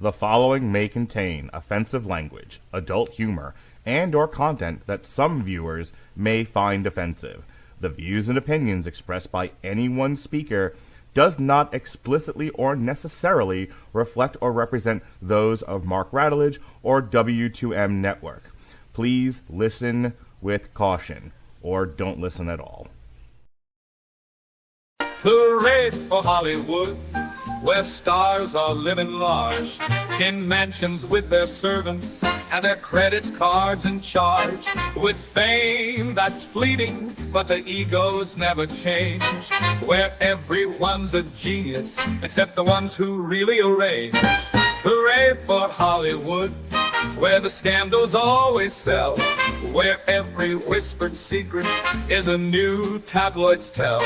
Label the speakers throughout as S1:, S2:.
S1: The following may contain offensive language, adult humor, and or content that some viewers may find offensive. The views and opinions expressed by any one speaker does not explicitly or necessarily reflect or represent those of Mark Radulich or W2M Network. Please listen with caution, or don't listen at all.
S2: Hooray for Hollywood, where stars are living large, in mansions with their servants and their credit cards in charge, with fame that's fleeting, but the egos never change, where everyone's a genius, except the ones who really arrange. Hooray for Hollywood, where the scandals always sell, where every whispered secret is a new tabloid's tell.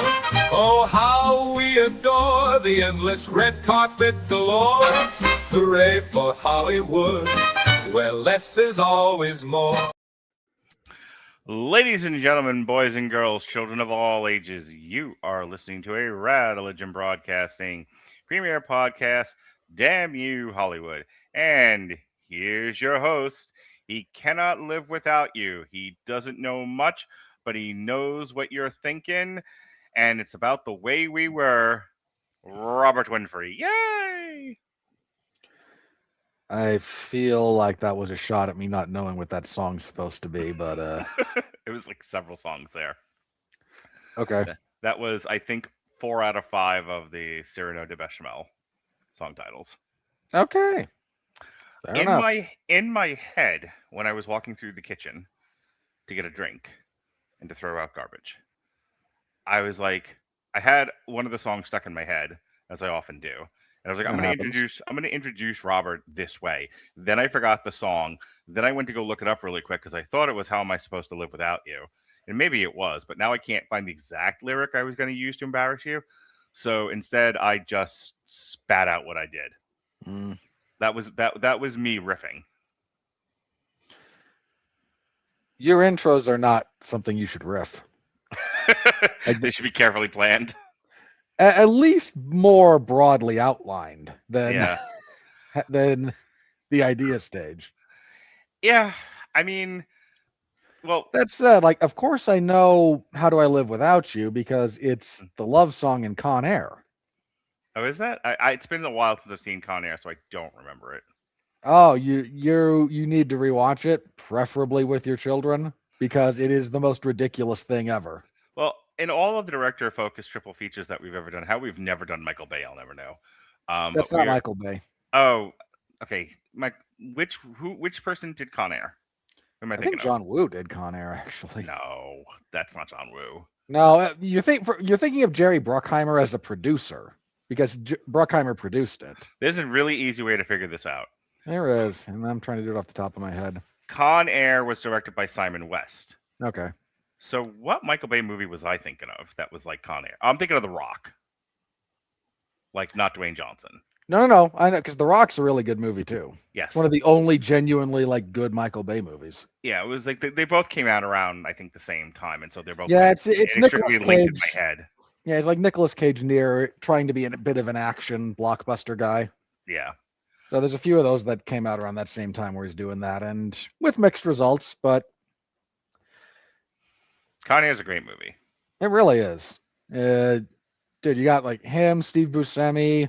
S2: Oh, how we adore the endless red carpet galore. Hooray for Hollywood, where less is always more.
S3: Ladies and gentlemen, boys and girls, children of all ages, you are listening to a Radulich Broadcasting premiere podcast, Damn You Hollywood. And here's your host. He cannot live without you. He doesn't know much, but he knows what you're thinking. And it's about the way we were, Robert Winfrey. Yay!
S4: I feel like that was a shot at me not knowing what that song's supposed to be, but
S3: It was like several songs there.
S4: okay.
S3: That was, I think, 4 out of 5 of the Cyrano de Bechamel song titles.
S4: Okay. Fair enough.
S3: In my head, when I was walking through the kitchen to get a drink and to throw out garbage, I was like, I had one of the songs stuck in my head, as I often do. And I was like, I'm going to introduce Robert this way. Then I forgot the song. Then I went to go look it up really quick because I thought it was How Am I Supposed to Live Without You? And maybe it was, but now I can't find the exact lyric I was going to use to embarrass you. So instead, I just spat out what I did.
S4: Mm.
S3: That was me riffing.
S4: Your intros are not something you should riff.
S3: They should be carefully planned.
S4: At least more broadly outlined than than the idea stage.
S3: Yeah, I mean, well,
S4: that said, like, of course I know How Do I Live Without You because it's the love song in Con Air.
S3: Oh, is that? It's been a while since I've seen Con Air, so I don't remember it.
S4: Oh, you need to rewatch it, preferably with your children, because it is the most ridiculous thing ever.
S3: Well, in all of the director-focused triple features that we've ever done, how we've never done Michael Bay, I'll never know.
S4: That's not Michael Bay.
S3: Oh, okay. Which person did Con Air?
S4: I think John Woo did Con Air, actually.
S3: No, that's not John Woo.
S4: No, you're thinking of Jerry Bruckheimer as a producer because Bruckheimer produced it.
S3: There's a really easy way to figure this out.
S4: There is, and I'm trying to do it off the top of my head.
S3: Con Air was directed by Simon West.
S4: Okay.
S3: So what Michael Bay movie was I thinking of that was like Con Air? I'm thinking of The Rock. Like, not Dwayne Johnson.
S4: No. I know, because The Rock's a really good movie, too.
S3: Yes.
S4: It's one of the only genuinely, like, good Michael Bay movies.
S3: Yeah, it was like they both came out around, I think, the same time, and so they're both
S4: it's Nicolas
S3: linked
S4: Cage.
S3: in my head.
S4: Yeah, it's like Nicolas Cage near trying to be a bit of an action blockbuster guy.
S3: Yeah.
S4: So there's a few of those that came out around that same time where he's doing that, and with mixed results, but
S3: Con Air is a great movie.
S4: It really is. Dude, you got like him, Steve Buscemi,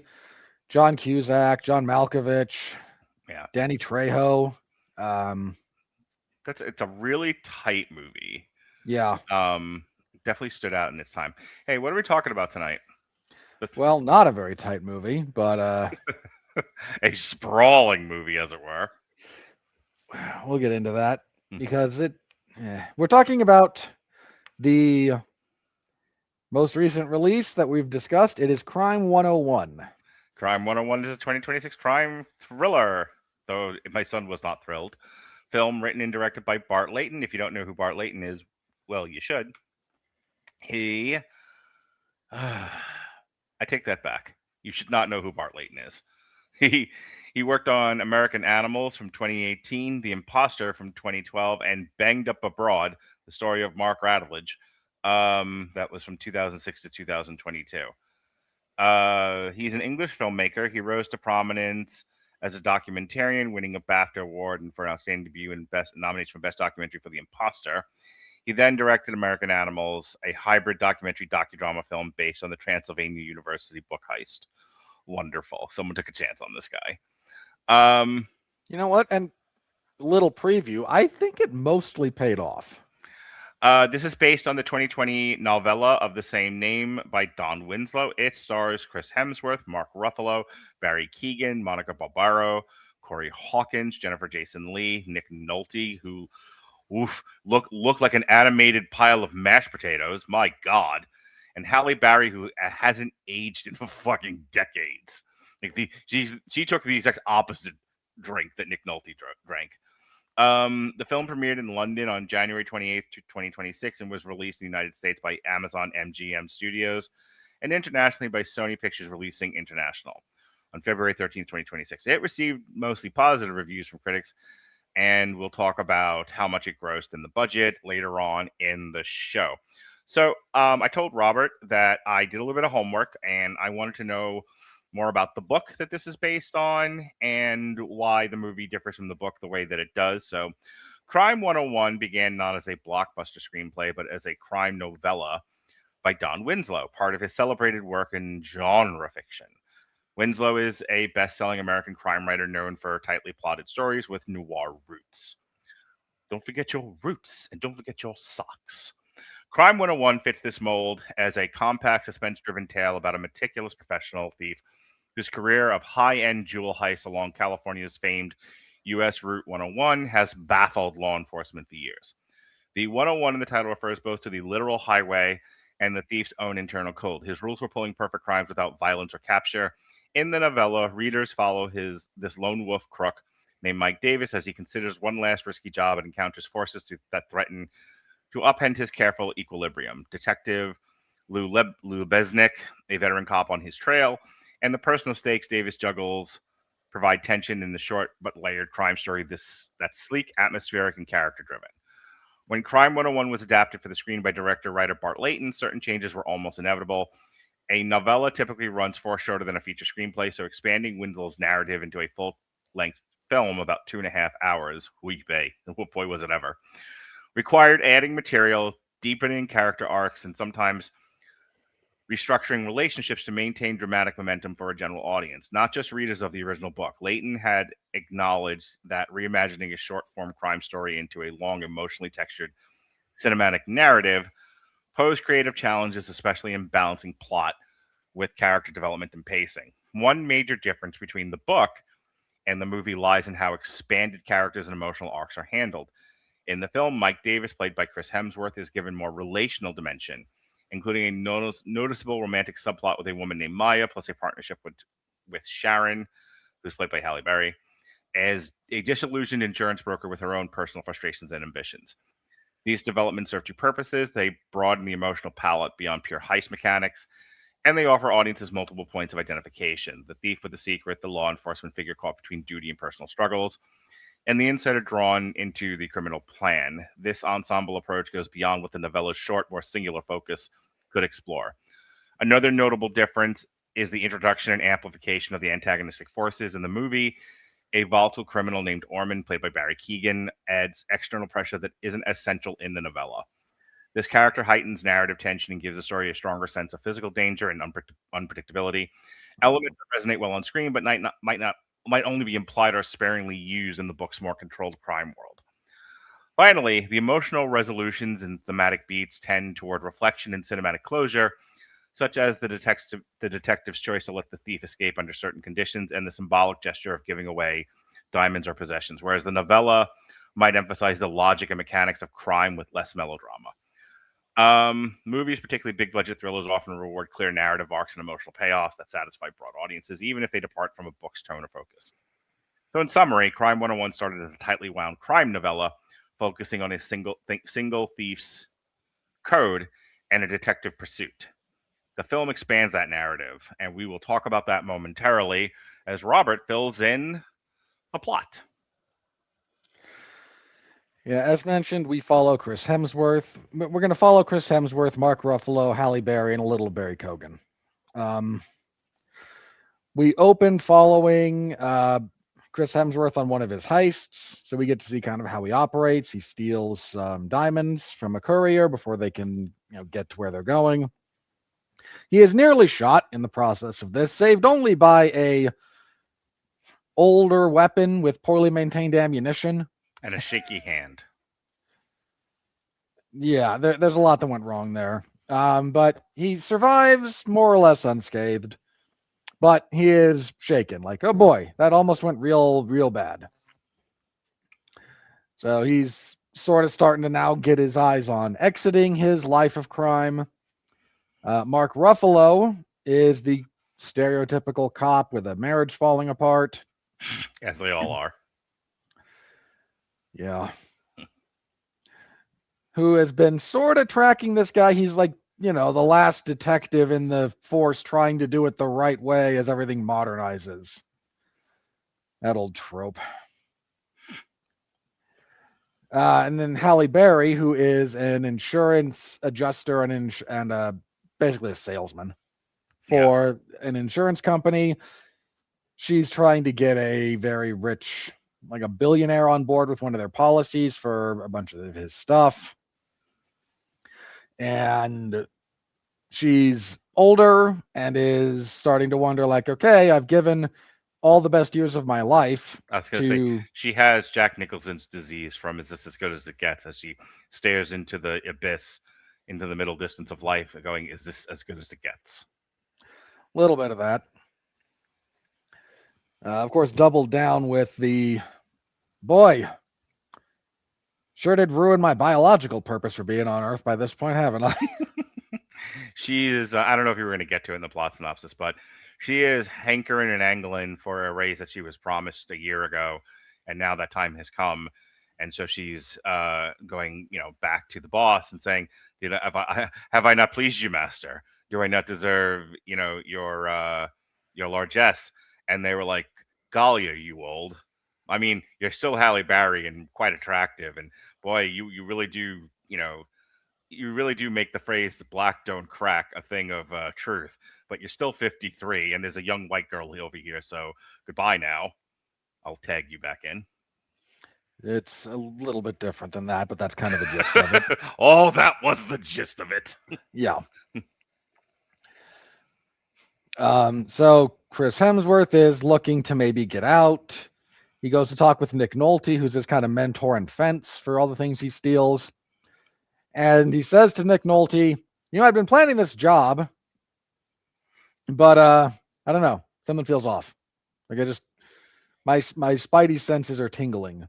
S4: John Cusack, John Malkovich, Danny Trejo.
S3: It's a really tight movie.
S4: Yeah.
S3: Definitely stood out in its time. Hey, what are we talking about tonight?
S4: Well, not a very tight movie, but
S3: a sprawling movie, as it were.
S4: We'll get into that because we're talking about the most recent release that we've discussed. It is Crime 101.
S3: Crime 101 is a 2026 crime thriller, though my son was not thrilled. Film written and directed by Bart Layton. If you don't know who Bart Layton is, well, you should. I take that back. You should not know who Bart Layton is. He worked on American Animals from 2018, The Imposter from 2012, and Banged Up Abroad, the story of Mark Radulich. That was from 2006 to 2022. He's an English filmmaker. He rose to prominence as a documentarian, winning a BAFTA award and for an outstanding debut and nomination for Best Documentary for The Imposter. He then directed American Animals, a hybrid documentary docudrama film based on the Transylvania University book heist. Wonderful. Someone took a chance on this guy.
S4: You know what? And little preview, I think it mostly paid off.
S3: This is based on the 2020 novella of the same name by Don Winslow. It stars Chris Hemsworth, Mark Ruffalo, Barry Keoghan, Monica Barbaro, Corey Hawkins, Jennifer Jason Leigh, Nick Nolte, who look like an animated pile of mashed potatoes. My God. And Halle Berry, who hasn't aged in fucking decades. Like she took the exact opposite drink that Nick Nolte drank. The film premiered in London on January 28th, 2026, and was released in the United States by Amazon MGM Studios and internationally by Sony Pictures Releasing International on February 13th, 2026. It received mostly positive reviews from critics, and we'll talk about how much it grossed in the budget later on in the show. So I told Robert that I did a little bit of homework, and I wanted to know more about the book that this is based on and why the movie differs from the book the way that it does. So Crime 101 began not as a blockbuster screenplay, but as a crime novella by Don Winslow, part of his celebrated work in genre fiction. Winslow is a best-selling American crime writer known for tightly plotted stories with noir roots. Don't forget your roots, and don't forget your socks. Crime 101 fits this mold as a compact, suspense-driven tale about a meticulous professional thief whose career of high-end jewel heists along California's famed U.S. Route 101 has baffled law enforcement for years. The 101 in the title refers both to the literal highway and the thief's own internal code. His rules for pulling perfect crimes without violence or capture. In the novella, readers follow this lone wolf crook named Mike Davis as he considers one last risky job and encounters forces that threaten to upend his careful equilibrium. Detective Lou Besnick, a veteran cop on his trail, and the personal stakes Davis juggles provide tension in the short but layered crime story that's sleek, atmospheric, and character-driven. When Crime 101 was adapted for the screen by director-writer Bart Layton, certain changes were almost inevitable. A novella typically runs far shorter than a feature screenplay, so expanding Winslow's narrative into a full-length film about 2.5 hours, boy was it ever, required adding material, deepening character arcs, and sometimes restructuring relationships to maintain dramatic momentum for a general audience, not just readers of the original book. Layton had acknowledged that reimagining a short-form crime story into a long, emotionally textured cinematic narrative posed creative challenges, especially in balancing plot with character development and pacing. One major difference between the book and the movie lies in how expanded characters and emotional arcs are handled. In the film, Mike Davis, played by Chris Hemsworth, is given more relational dimension, including a noticeable romantic subplot with a woman named Maya, plus a partnership with Sharon, who's played by Halle Berry, as a disillusioned insurance broker with her own personal frustrations and ambitions. These developments serve two purposes. They broaden the emotional palette beyond pure heist mechanics, and they offer audiences multiple points of identification. The thief with the secret, the law enforcement figure caught between duty and personal struggles, and the insider drawn into the criminal plan. This ensemble approach goes beyond what the novella's short, more singular focus could explore. Another notable difference is the introduction and amplification of the antagonistic forces. In the movie, a volatile criminal named Orman, played by Barry Keoghan, adds external pressure that isn't as central in the novella. This character heightens narrative tension and gives the story a stronger sense of physical danger and unpredictability. Elements that resonate well on screen, but might only be implied or sparingly used in the book's more controlled crime world. Finally, the emotional resolutions and thematic beats tend toward reflection and cinematic closure, such as the detective's choice to let the thief escape under certain conditions and the symbolic gesture of giving away diamonds or possessions, whereas the novella might emphasize the logic and mechanics of crime with less melodrama. Movies, particularly big-budget thrillers, often reward clear narrative arcs and emotional payoffs that satisfy broad audiences, even if they depart from a book's tone or focus. So in summary, Crime 101 started as a tightly wound crime novella, focusing on a single thief's code and a detective pursuit. The film expands that narrative, and we will talk about that momentarily as Robert fills in a plot.
S4: Yeah, as mentioned, we follow Chris Hemsworth. We're going to follow Chris Hemsworth, Mark Ruffalo, Halle Berry, and a little Barry Keoghan. We opened following Chris Hemsworth on one of his heists, so we get to see kind of how he operates. He steals diamonds from a courier before they can, get to where they're going. He is nearly shot in the process of this, saved only by a older weapon with poorly maintained ammunition
S3: and a shaky hand.
S4: Yeah, there's a lot that went wrong there. But he survives more or less unscathed. But he is shaken, like, oh boy, that almost went real bad. So he's sort of starting to now get his eyes on exiting his life of crime. Mark Ruffalo is the stereotypical cop with a marriage falling apart.
S3: As they all are.
S4: Yeah. Who has been sort of tracking this guy. He's like, the last detective in the force trying to do it the right way as everything modernizes. That old trope. And then Halle Berry, who is an insurance adjuster and basically a salesman for an insurance company. She's trying to get a very rich, like a billionaire on board with one of their policies for a bunch of his stuff. And she's older and is starting to wonder, like, okay, I've given all the best years of my life.
S3: I was going to say, she has Jack Nicholson's disease from Is This As Good As It Gets, as she stares into the abyss, into the middle distance of life, going, is this as good as it gets?
S4: A little bit of that. Of course, doubled down with the, boy, sure did ruin my biological purpose for being on Earth by this point, haven't I?
S3: She is, I don't know if you were going to get to it in the plot synopsis, but she is hankering and angling for a raise that she was promised a year ago, and now that time has come. And so she's going, back to the boss and saying, have I not pleased you, master? Do I not deserve, your largesse? And they were like, golly, are you old? I mean, you're still Halle Berry and quite attractive. And boy, you really do, you really do make the phrase "the black don't crack" a thing of truth. But you're still 53, and there's a young white girl over here. So goodbye now. I'll tag you back in.
S4: It's a little bit different than that, but that's kind of the gist of it.
S3: Oh, that was the gist of it.
S4: Yeah. So Chris Hemsworth is looking to maybe get out. He goes to talk with Nick Nolte, who's his kind of mentor and fence for all the things he steals. And he says to Nick Nolte, I've been planning this job, but I don't know. Something feels off. Like my spidey senses are tingling.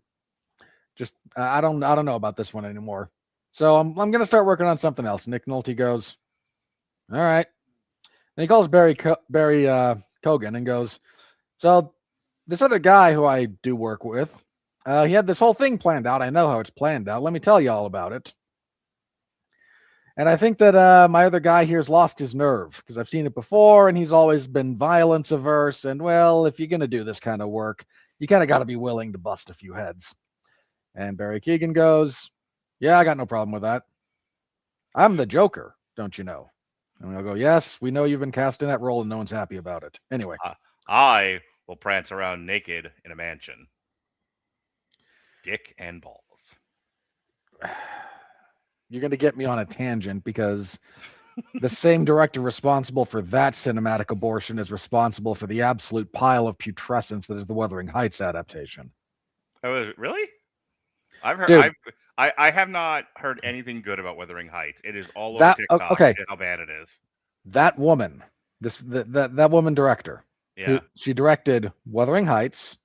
S4: Just I don't know about this one anymore. So I'm gonna start working on something else. Nick Nolte goes, all right. And he calls Barry Keoghan and goes, so this other guy who I do work with, he had this whole thing planned out. I know how it's planned out. Let me tell you all about it. And I think that my other guy here's lost his nerve because I've seen it before, and he's always been violence averse. And well, if you're gonna do this kind of work, you kind of got to be willing to bust a few heads. And Barry Keoghan goes, yeah, I got no problem with that. I'm the Joker, don't you know? And I'll go, yes, we know you've been cast in that role and no one's happy about it. Anyway.
S3: I will prance around naked in a mansion. Dick and balls.
S4: You're going to get me on a tangent because the same director responsible for that cinematic abortion is responsible for the absolute pile of putrescence that is the Wuthering Heights adaptation.
S3: Oh, really? I've heard. I have not heard anything good about Wuthering Heights. It is all over TikTok.
S4: Okay.
S3: How bad it is.
S4: That woman, that woman director,
S3: yeah,
S4: she directed Wuthering Heights,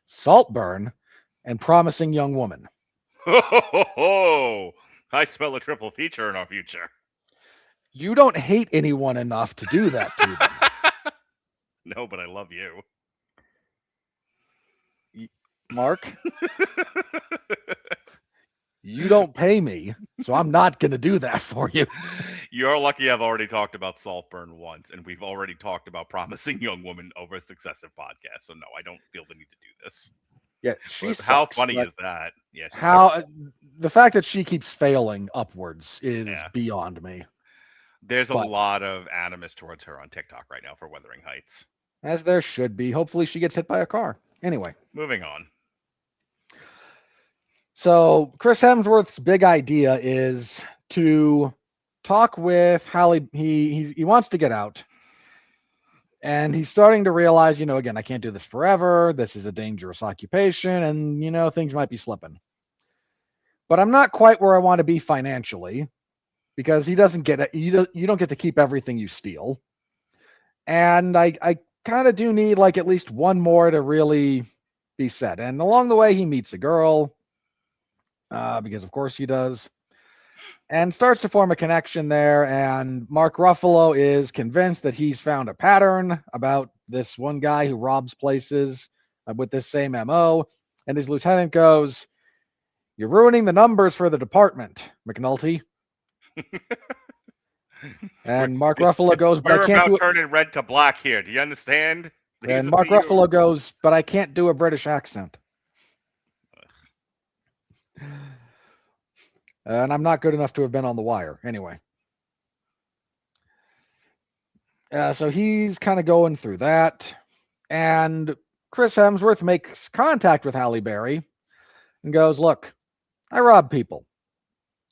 S4: Saltburn, and Promising Young Woman.
S3: Oh, I smell a triple feature in our future.
S4: You don't hate anyone enough to do that to them.
S3: No, but I love you.
S4: Mark, you don't pay me, so I'm not going to do that for you.
S3: You're lucky I've already talked about Saltburn once, and we've already talked about Promising Young Woman over successive podcasts, so no, I don't feel the need to do this.
S4: Yeah, she sucks,
S3: how funny is that? Yeah,
S4: the fact that she keeps failing upwards is beyond me.
S3: There's a lot of animus towards her on TikTok right now for Wuthering Heights.
S4: As there should be. Hopefully she gets hit by a car. Anyway.
S3: Moving on.
S4: So Chris Hemsworth's big idea is to talk with Halle. He wants to get out. And he's starting to realize, again, I can't do this forever. This is a dangerous occupation, and, things might be slipping. But I'm not quite where I want to be financially, because he doesn't get it. You don't get to keep everything you steal. And I kind of do need, like, at least one more to really be set. And along the way, he meets a girl, because of course he does, and starts to form a connection there. And Mark Ruffalo is convinced that he's found a pattern about this one guy who robs places with this same MO. And his lieutenant goes, "You're ruining the numbers for the department, McNulty." And Mark Ruffalo goes, "But I can't do it."
S3: Turning red to black here. Do you understand?
S4: And Mark Ruffalo goes, "But I can't do a British accent. And I'm not good enough to have been on The Wire." Anyway. So he's kind of going through that. And Chris Hemsworth makes contact with Halle Berry and goes, "Look, I rob people.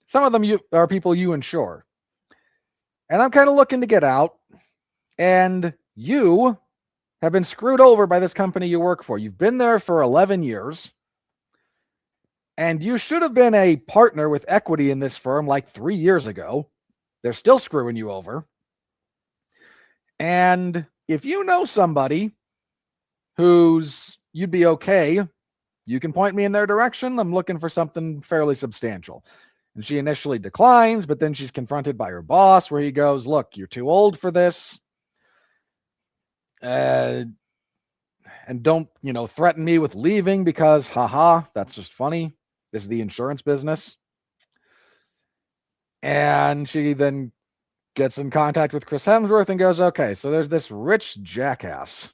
S4: Some of them are people you insure. And I'm kind of looking to get out. And you have been screwed over by this company you work for. You've been there for 11 years. And you should have been a partner with equity in this firm like 3 years ago. They're still screwing you over. And if you know somebody you'd be okay, you can point me in their direction. I'm looking for something fairly substantial." And she initially declines, but then she's confronted by her boss, where he goes, "Look, you're too old for this. And don't, threaten me with leaving because, that's just funny. This is the insurance business." And she then gets in contact with Chris Hemsworth and goes, "Okay, so there's this rich jackass.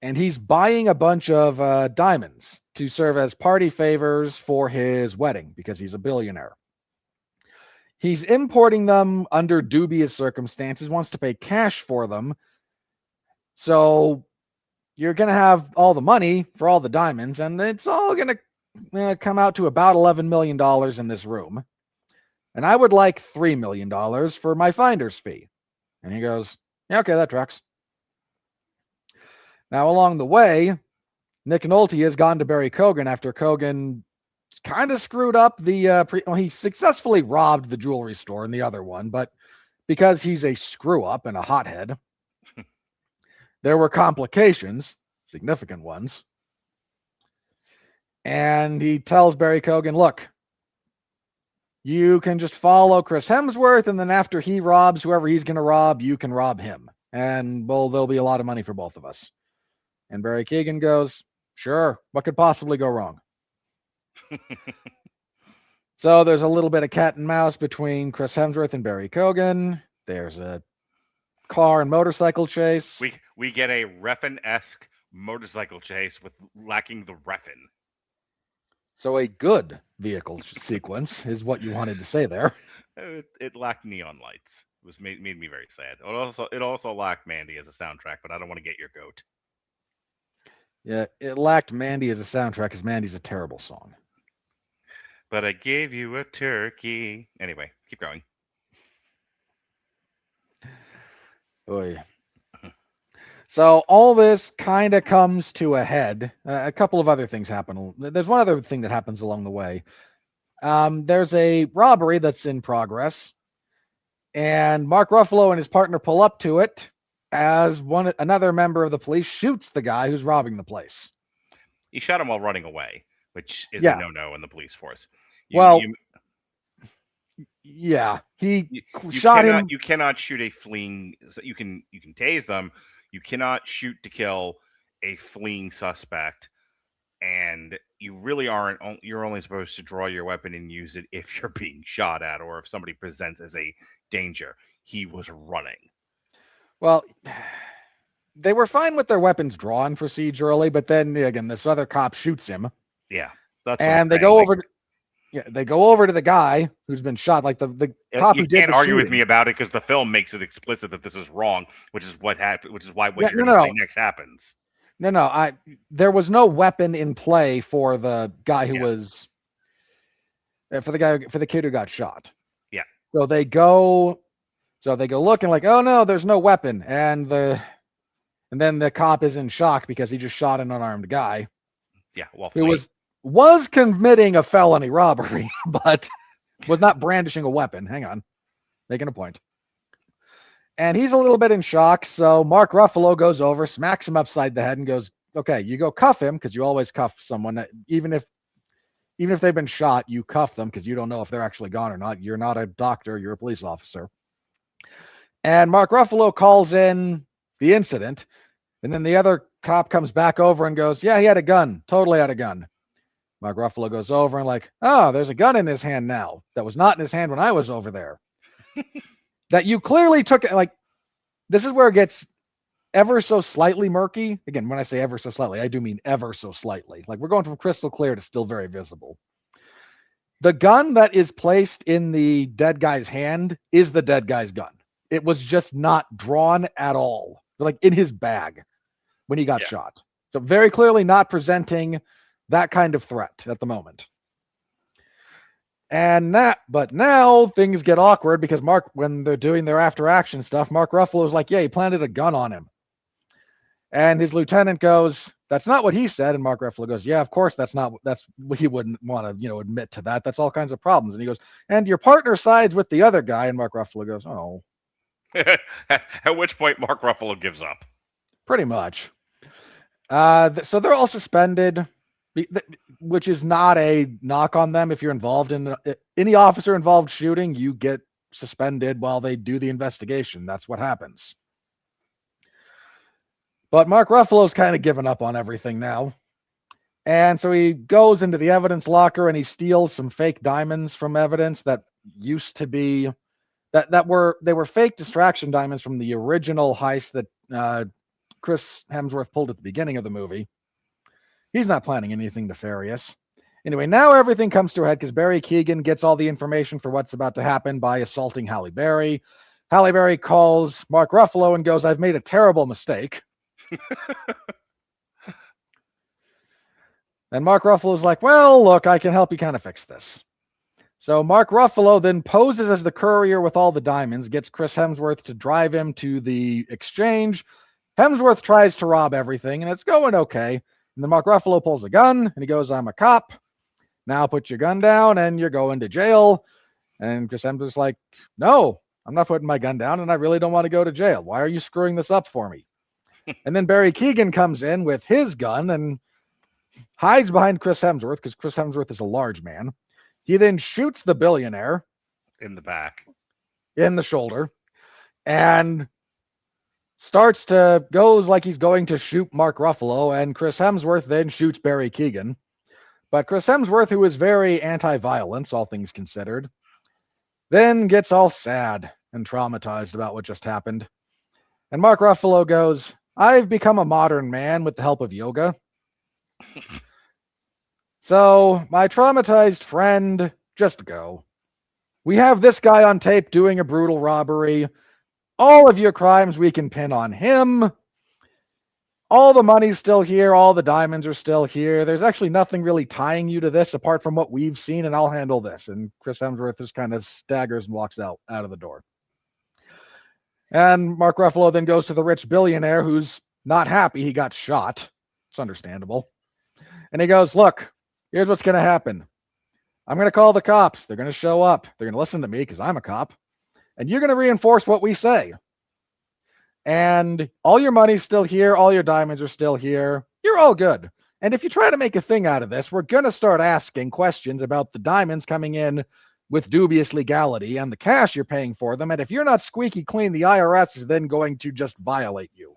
S4: And he's buying a bunch of diamonds to serve as party favors for his wedding because he's a billionaire. He's importing them under dubious circumstances, wants to pay cash for them. So you're going to have all the money for all the diamonds, and it's all going to come out to about $11 million in this room. And I would like $3 million for my finder's fee." And he goes, "Yeah, okay, that tracks." Now, along the way, Nick Nolte has gone to Barry Keoghan after Keoghan kind of screwed up he successfully robbed the jewelry store in the other one, but because he's a screw-up and a hothead, there were complications, significant ones. And he tells Barry Keoghan, "Look, you can just follow Chris Hemsworth, and then after he robs whoever he's going to rob, you can rob him. And, well, there'll be a lot of money for both of us." And Barry Keoghan goes, "Sure, what could possibly go wrong?" So there's a little bit of cat and mouse between Chris Hemsworth and Barry Keoghan. There's a car and motorcycle chase.
S3: We get a Refn-esque motorcycle chase with lacking the Refn.
S4: So a good vehicle sequence is what you wanted to say there.
S3: It lacked neon lights. It made me very sad. It also lacked Mandy as a soundtrack, but I don't want to get your goat.
S4: Yeah, it lacked Mandy as a soundtrack because Mandy's a terrible song.
S3: But I gave you a turkey. Anyway, keep going.
S4: Oy. So all this kind of comes to a head. A couple of other things happen. There's one other thing that happens along the way. There's a robbery that's in progress, and Mark Ruffalo and his partner pull up to it as another member of the police shoots the guy who's robbing the place.
S3: He shot him while running away, which is a no-no in the police force.
S4: He shot him.
S3: You cannot shoot a fleeing. You can tase them. You cannot shoot to kill a fleeing suspect, and you really aren't. You're only supposed to draw your weapon and use it if you're being shot at or if somebody presents as a danger. He was running.
S4: Well, they were fine with their weapons drawn procedurally, but then again, this other cop shoots him.
S3: Yeah,
S4: they go over. They go over to the guy who's been shot, like the cop who did the shooting. You can't
S3: argue with me about it because the film makes it explicit that this is wrong, which is what happened. Which is why next happens.
S4: No. There was no weapon in play for the guy who was for the kid who got shot.
S3: Yeah.
S4: So they go looking like, oh no, there's no weapon, and then the cop is in shock because he just shot an unarmed guy.
S3: Yeah. Well,
S4: who was committing a felony robbery, but was not brandishing a weapon. Hang on, making a point. And he's a little bit in shock, so Mark Ruffalo goes over, smacks him upside the head, and goes, "Okay, you go cuff him, because you always cuff someone, even if they've been shot, you cuff them because you don't know if they're actually gone or not. You're not a doctor, you're a police officer." And Mark Ruffalo calls in the incident, and then the other cop comes back over and goes, "Yeah, he had a gun, totally had a gun." Mark Ruffalo goes over and like, "Oh, there's a gun in his hand now. That was not in his hand when I was over there." That you clearly took it. Like, this is where it gets ever so slightly murky. Again, when I say ever so slightly, I do mean ever so slightly. Like, we're going from crystal clear to still very visible. The gun that is placed in the dead guy's hand is the dead guy's gun. It was just not drawn at all, like in his bag when he got shot. So very clearly not presenting that kind of threat at the moment. But now things get awkward because when they're doing their after action stuff, Mark Ruffalo's like, "Yeah, he planted a gun on him." And his lieutenant goes, "That's not what he said." And Mark Ruffalo goes, "Yeah, of course that's he wouldn't want to, admit to that. That's all kinds of problems." And he goes, "And your partner sides with the other guy." And Mark Ruffalo goes, "Oh."
S3: At which point Mark Ruffalo gives up.
S4: Pretty much. So they're all suspended, which is not a knock on them. If you're involved in any officer involved shooting, you get suspended while they do the investigation. That's what happens. But Mark Ruffalo's kind of given up on everything now. And so he goes into the evidence locker and he steals some fake diamonds from evidence that used to be they were fake distraction diamonds from the original heist that Chris Hemsworth pulled at the beginning of the movie. He's not planning anything nefarious. Anyway, now everything comes to a head because Barry Keoghan gets all the information for what's about to happen by assaulting Halle Berry. Halle Berry calls Mark Ruffalo and goes, "I've made a terrible mistake." And Mark Ruffalo's like, "Well, look, I can help you kind of fix this." So Mark Ruffalo then poses as the courier with all the diamonds, gets Chris Hemsworth to drive him to the exchange. Hemsworth tries to rob everything, and it's going okay. And then Mark Ruffalo pulls a gun, and he goes, "I'm a cop. Now put your gun down, and you're going to jail." And Chris Hemsworth's like, "No, I'm not putting my gun down, and I really don't want to go to jail. Why are you screwing this up for me?" And then Barry Keoghan comes in with his gun and hides behind Chris Hemsworth because Chris Hemsworth is a large man. He then shoots the billionaire
S3: in the back,
S4: in the shoulder, and goes like he's going to shoot Mark Ruffalo, and Chris Hemsworth then shoots Barry Keoghan. But Chris Hemsworth, who is very anti-violence, all things considered, then gets all sad and traumatized about what just happened. And Mark Ruffalo goes, "I've become a modern man with the help of yoga. So, my traumatized friend, just go. We have this guy on tape doing a brutal robbery. All of your crimes we can pin on him. All the money's still here. All the diamonds are still here. There's actually nothing really tying you to this apart from what we've seen, and I'll handle this." And Chris Hemsworth just kind of staggers and walks out of the door. And Mark Ruffalo then goes to the rich billionaire who's not happy he got shot. It's understandable. And he goes, "Look, here's what's going to happen. I'm going to call the cops. They're going to show up. They're going to listen to me because I'm a cop. And you're going to reinforce what we say. And all your money's still here. All your diamonds are still here. You're all good. And if you try to make a thing out of this, we're going to start asking questions about the diamonds coming in with dubious legality and the cash you're paying for them. And if you're not squeaky clean, the IRS is then going to just violate you.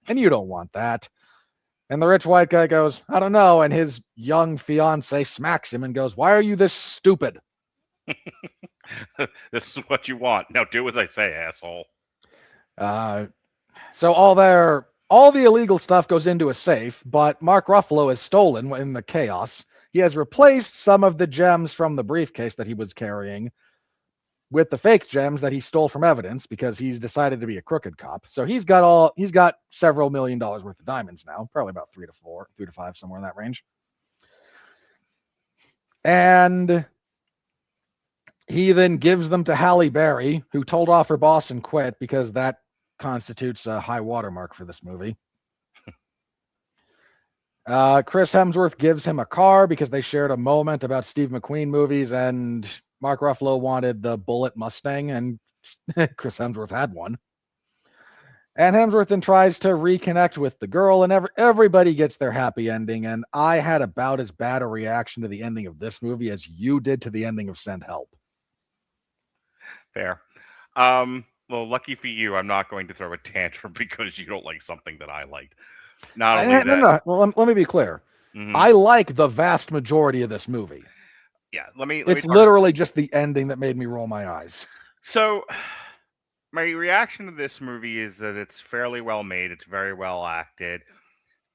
S4: And you don't want that." And the rich white guy goes, "I don't know." And his young fiance smacks him and goes, "Why are you this stupid?"
S3: This is what you want. Now do as I say, asshole.
S4: So all the illegal stuff goes into a safe, but Mark Ruffalo is stolen in the chaos. He has replaced some of the gems from the briefcase that he was carrying. with the fake gems that he stole from evidence because he's decided to be a crooked cop. So he's got several $1 million worth of diamonds now, probably about 3 to 5, somewhere in that range. And he then gives them to Halle Berry, who told off her boss and quit because that constitutes a high watermark for this movie. Chris Hemsworth gives him a car because they shared a moment about Steve McQueen movies, and Mark Ruffalo wanted the Bullet Mustang, and Chris Hemsworth had one. And Hemsworth then tries to reconnect with the girl, and everybody gets their happy ending. And I had about as bad a reaction to the ending of this movie as you did to the ending of Send Help.
S3: Fair. Well, lucky for you, I'm not going to throw a tantrum because you don't like something that I liked. Not only that.
S4: No. Well, let me be clear.
S3: Mm-hmm.
S4: I like the vast majority of this movie.
S3: Yeah,
S4: it's literally just the ending that made me roll my eyes.
S3: So, my reaction to this movie is that it's fairly well made. It's very well acted.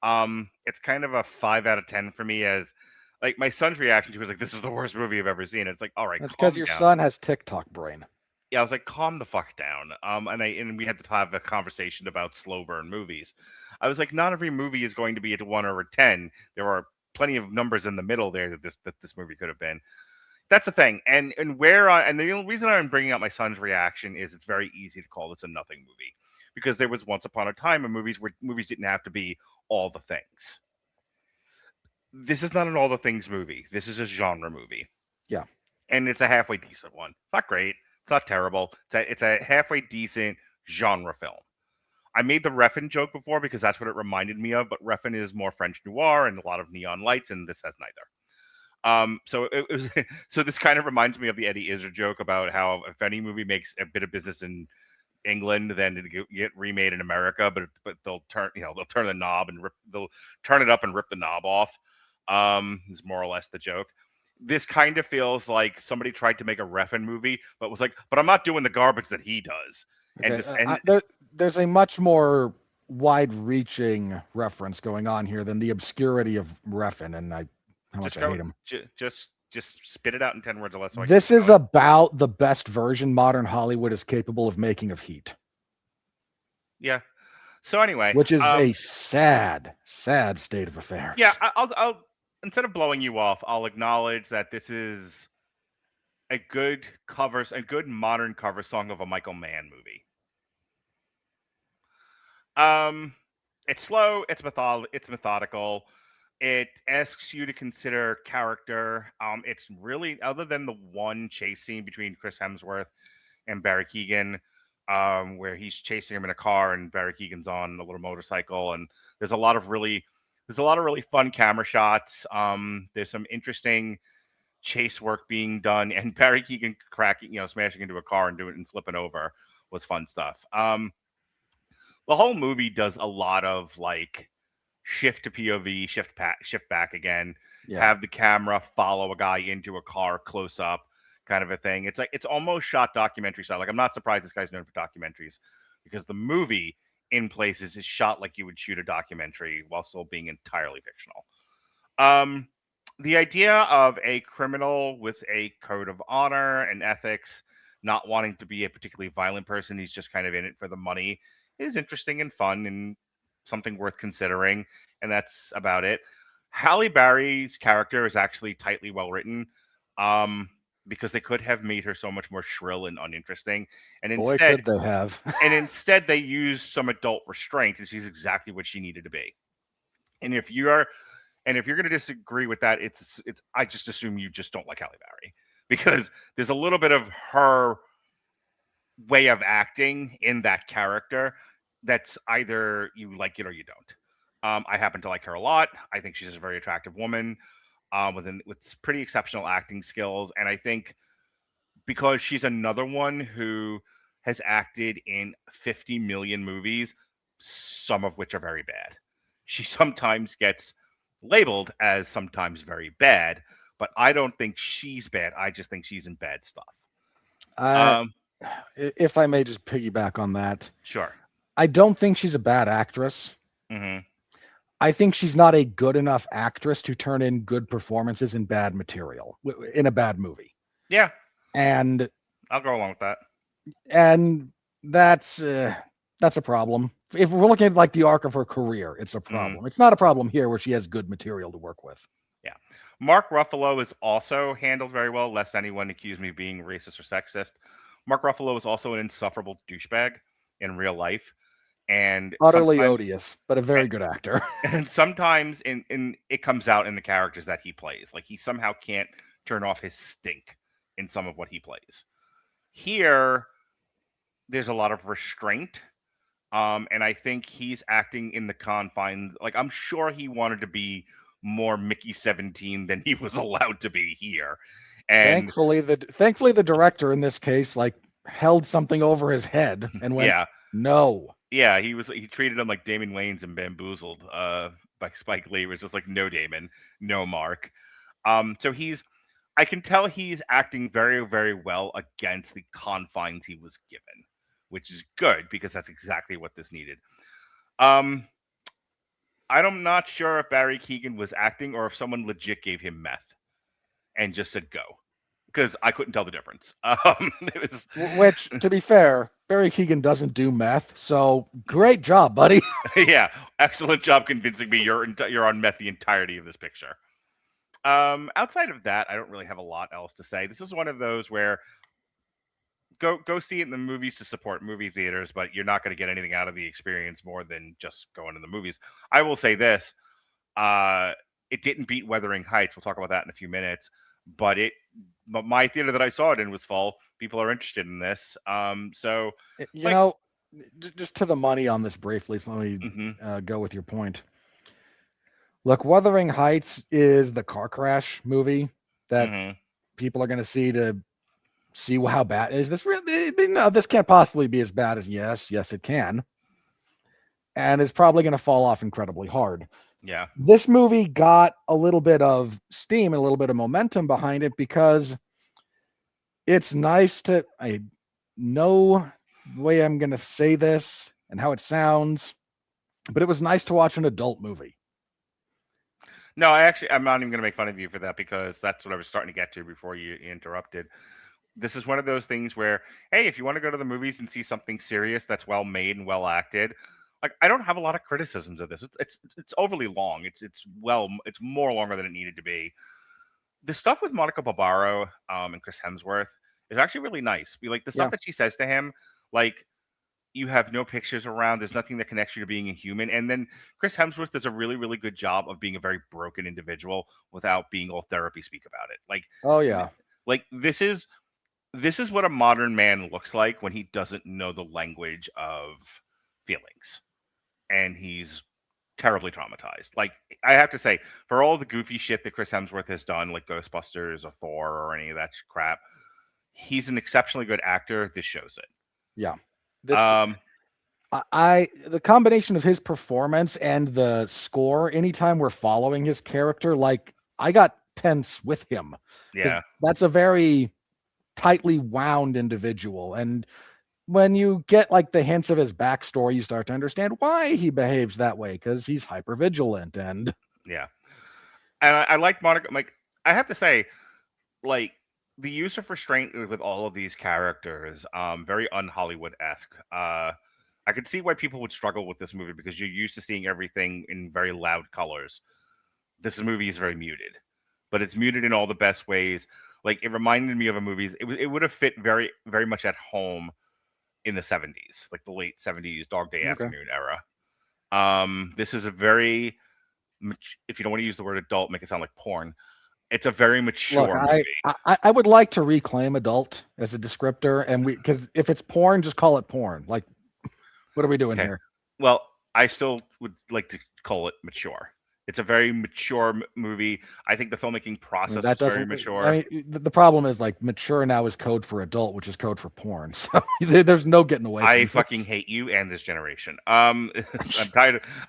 S3: It's kind of a 5 out of 10 for me. As like my son's reaction to it was like, "This is the worst movie I've ever seen." It's like, all right,
S4: that's because your son has TikTok brain.
S3: Yeah, I was like, calm the fuck down. And we had to have a conversation about slow burn movies. I was like, not every movie is going to be a 1 or a 10. There are plenty of numbers in the middle there that this movie could have been. That's the thing. And the only reason I'm bringing up my son's reaction is it's very easy to call this a nothing movie, because there was once upon a time in movies where movies didn't have to be all the things. This is not an all the things movie. This is a genre movie.
S4: Yeah.
S3: And it's a halfway decent one. It's not great. It's not terrible. It's a halfway decent genre film. I made the Refn joke before because that's what it reminded me of, but Refn is more French noir and a lot of neon lights, and this has neither. So it was. So this kind of reminds me of the Eddie Izzard joke about how if any movie makes a bit of business in England, then it'll get remade in America, but they'll turn the knob and they'll turn it up and rip the knob off. Is more or less the joke. This kind of feels like somebody tried to make a Refn movie, but was like, but I'm not doing the garbage that he does.
S4: Okay. There's a much more wide-reaching reference going on here than the obscurity of Refn, and how much I hate him.
S3: Just spit it out in 10 words or less. So
S4: this is about the best version modern Hollywood is capable of making of Heat.
S3: Yeah. So anyway,
S4: which is a sad state of affairs.
S3: Yeah, I'll instead of blowing you off, I'll acknowledge that this is a good modern cover song of a Michael Mann movie. It's slow, it's methodical. It asks you to consider character. It's really, other than the one chase scene between Chris Hemsworth and Barry Keoghan, where he's chasing him in a car and Barry Keoghan's on a little motorcycle, and there's a lot of really fun camera shots. There's some interesting chase work being done, and Barry Keoghan smashing into a car and flipping over was fun stuff. The whole movie does a lot of like shift to POV, shift back again, have the camera follow a guy into a car close up, kind of a thing. It's like it's almost shot documentary style. Like I'm not surprised this guy's known for documentaries, because the movie in places is shot like you would shoot a documentary while still being entirely fictional. The idea of a criminal with a code of honor and ethics, not wanting to be a particularly violent person, he's just kind of in it for the money, is interesting and fun and something worth considering, and that's about it. Halle Berry's character is actually tightly well written, because they could have made her so much more shrill and uninteresting, and instead
S4: could they have.
S3: And instead they used some adult restraint, and she's exactly what she needed to be. And if you're going to disagree with that, it's I just assume you just don't like Halle Berry, because there's a little bit of her way of acting in that character that's either you like it or you don't. I happen to like her a lot. I think she's a very attractive woman with pretty exceptional acting skills. And I think because she's another one who has acted in 50 million movies, some of which are very bad. She sometimes gets labeled as sometimes very bad, but I don't think she's bad. I just think she's in bad stuff.
S4: If I may just piggyback on that.
S3: Sure.
S4: I don't think she's a bad actress.
S3: Mm-hmm.
S4: I think she's not a good enough actress to turn in good performances in bad material, in a bad movie.
S3: Yeah.
S4: And
S3: I'll go along with that.
S4: And that's a problem. If we're looking at like the arc of her career, it's a problem. It's not a problem here where she has good material to work with.
S3: Yeah. Mark Ruffalo is also handled very well, lest anyone accuse me of being racist or sexist. Mark Ruffalo is also an insufferable douchebag in real life. And
S4: utterly odious, but a very good actor.
S3: And sometimes in it comes out in the characters that he plays. Like he somehow can't turn off his stink in some of what he plays. Here, there's a lot of restraint. And I think he's acting in the confines. Like I'm sure he wanted to be more Mickey 17 than he was allowed to be here. And
S4: thankfully the director in this case like held something over his head and went, no.
S3: Yeah, he treated him like Damon Wayans and Bamboozled by Spike Lee. It was just like, no, Damon, no, Mark. So I can tell he's acting very, very well against the confines he was given, which is good because that's exactly what this needed. I'm not sure if Barry Keoghan was acting or if someone legit gave him meth and just said go, because I couldn't tell the difference.
S4: Which, to be fair, Barry Keoghan doesn't do meth, so great job, buddy.
S3: Yeah, excellent job convincing me you're on meth the entirety of this picture. Outside of that, I don't really have a lot else to say. This is one of those where go see it in the movies to support movie theaters, but you're not going to get anything out of the experience more than just going to the movies. I will say this, it didn't beat Wuthering Heights. We'll talk about that in a few minutes, but my theater that I saw it in was full. People are interested in this. So
S4: you know, just to the money on this briefly, so let me go with your point. Look, Wuthering Heights is the car crash movie that people are going to see to see how bad is this. No, this can't possibly be as bad as yes, it can, and it's probably going to fall off incredibly hard.
S3: Yeah,
S4: this movie got a little bit of steam and a little bit of momentum behind it because it's nice to. I know the way I'm going to say this and how it sounds, but it was nice to watch an adult movie.
S3: No, I'm not even going to make fun of you for that because that's what I was starting to get to before you interrupted. This is one of those things where, hey, if you want to go to the movies and see something serious that's well made and well acted, like I don't have a lot of criticisms of this. It's overly long. It's more longer than it needed to be. The stuff with Monica Barbaro and Chris Hemsworth is actually really nice. Like the stuff that she says to him, like, you have no pictures around. There's nothing that connects you to being a human. And then Chris Hemsworth does a really, really good job of being a very broken individual without being all therapy speak about it. Like,
S4: oh yeah,
S3: like this is what a modern man looks like when he doesn't know the language of feelings, and he's terribly traumatized. Like I have to say, for all the goofy shit that Chris Hemsworth has done, like Ghostbusters or Thor or any of that crap, he's an exceptionally good actor. This shows it.
S4: Yeah. The combination of his performance and the score, anytime we're following his character, like I got tense with him.
S3: Yeah.
S4: That's a very tightly wound individual. And when you get like the hints of his backstory, you start to understand why he behaves that way, because he's hypervigilant and
S3: yeah. And I like Monica. Like I have to say, like the use of restraint with all of these characters, very un-Hollywood-esque. I could see why people would struggle with this movie because you're used to seeing everything in very loud colors. This movie is very muted, but it's muted in all the best ways. Like it reminded me of a movie. It would have fit very, very much at home in the 70s, like the late 70s Dog Day Afternoon era. This is a very, if you don't want to use the word adult, make it sound like porn. It's a very mature movie.
S4: I would like to reclaim adult as a descriptor, and because if it's porn, just call it porn. Like, what are we doing here?
S3: Well, I still would like to call it mature. It's a very mature movie. I think the filmmaking process is very mature.
S4: I mean, the problem is like mature now is code for adult, which is code for porn. So there's no getting away.
S3: I fucking hate you and this generation. I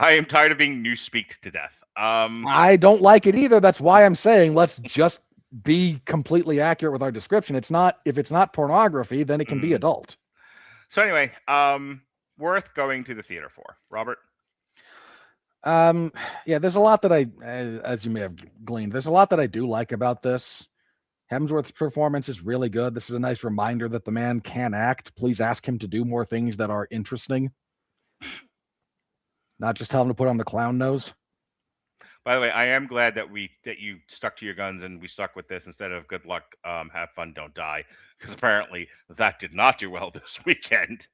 S3: am tired of being newspeaked to death.
S4: I don't like it either. That's why I'm saying let's just be completely accurate with our description. If it's not pornography, then it can be adult.
S3: So anyway, worth going to the theater for, Robert.
S4: Yeah, there's a lot that as you may have gleaned, there's a lot that I do like about this. Hemsworth's performance is really good. This is a nice reminder that the man can act. Please ask him to do more things that are interesting. Not just tell him to put on the clown nose.
S3: By the way, I am glad that you stuck to your guns and we stuck with this instead of good luck, have fun, don't die, because apparently that did not do well this weekend.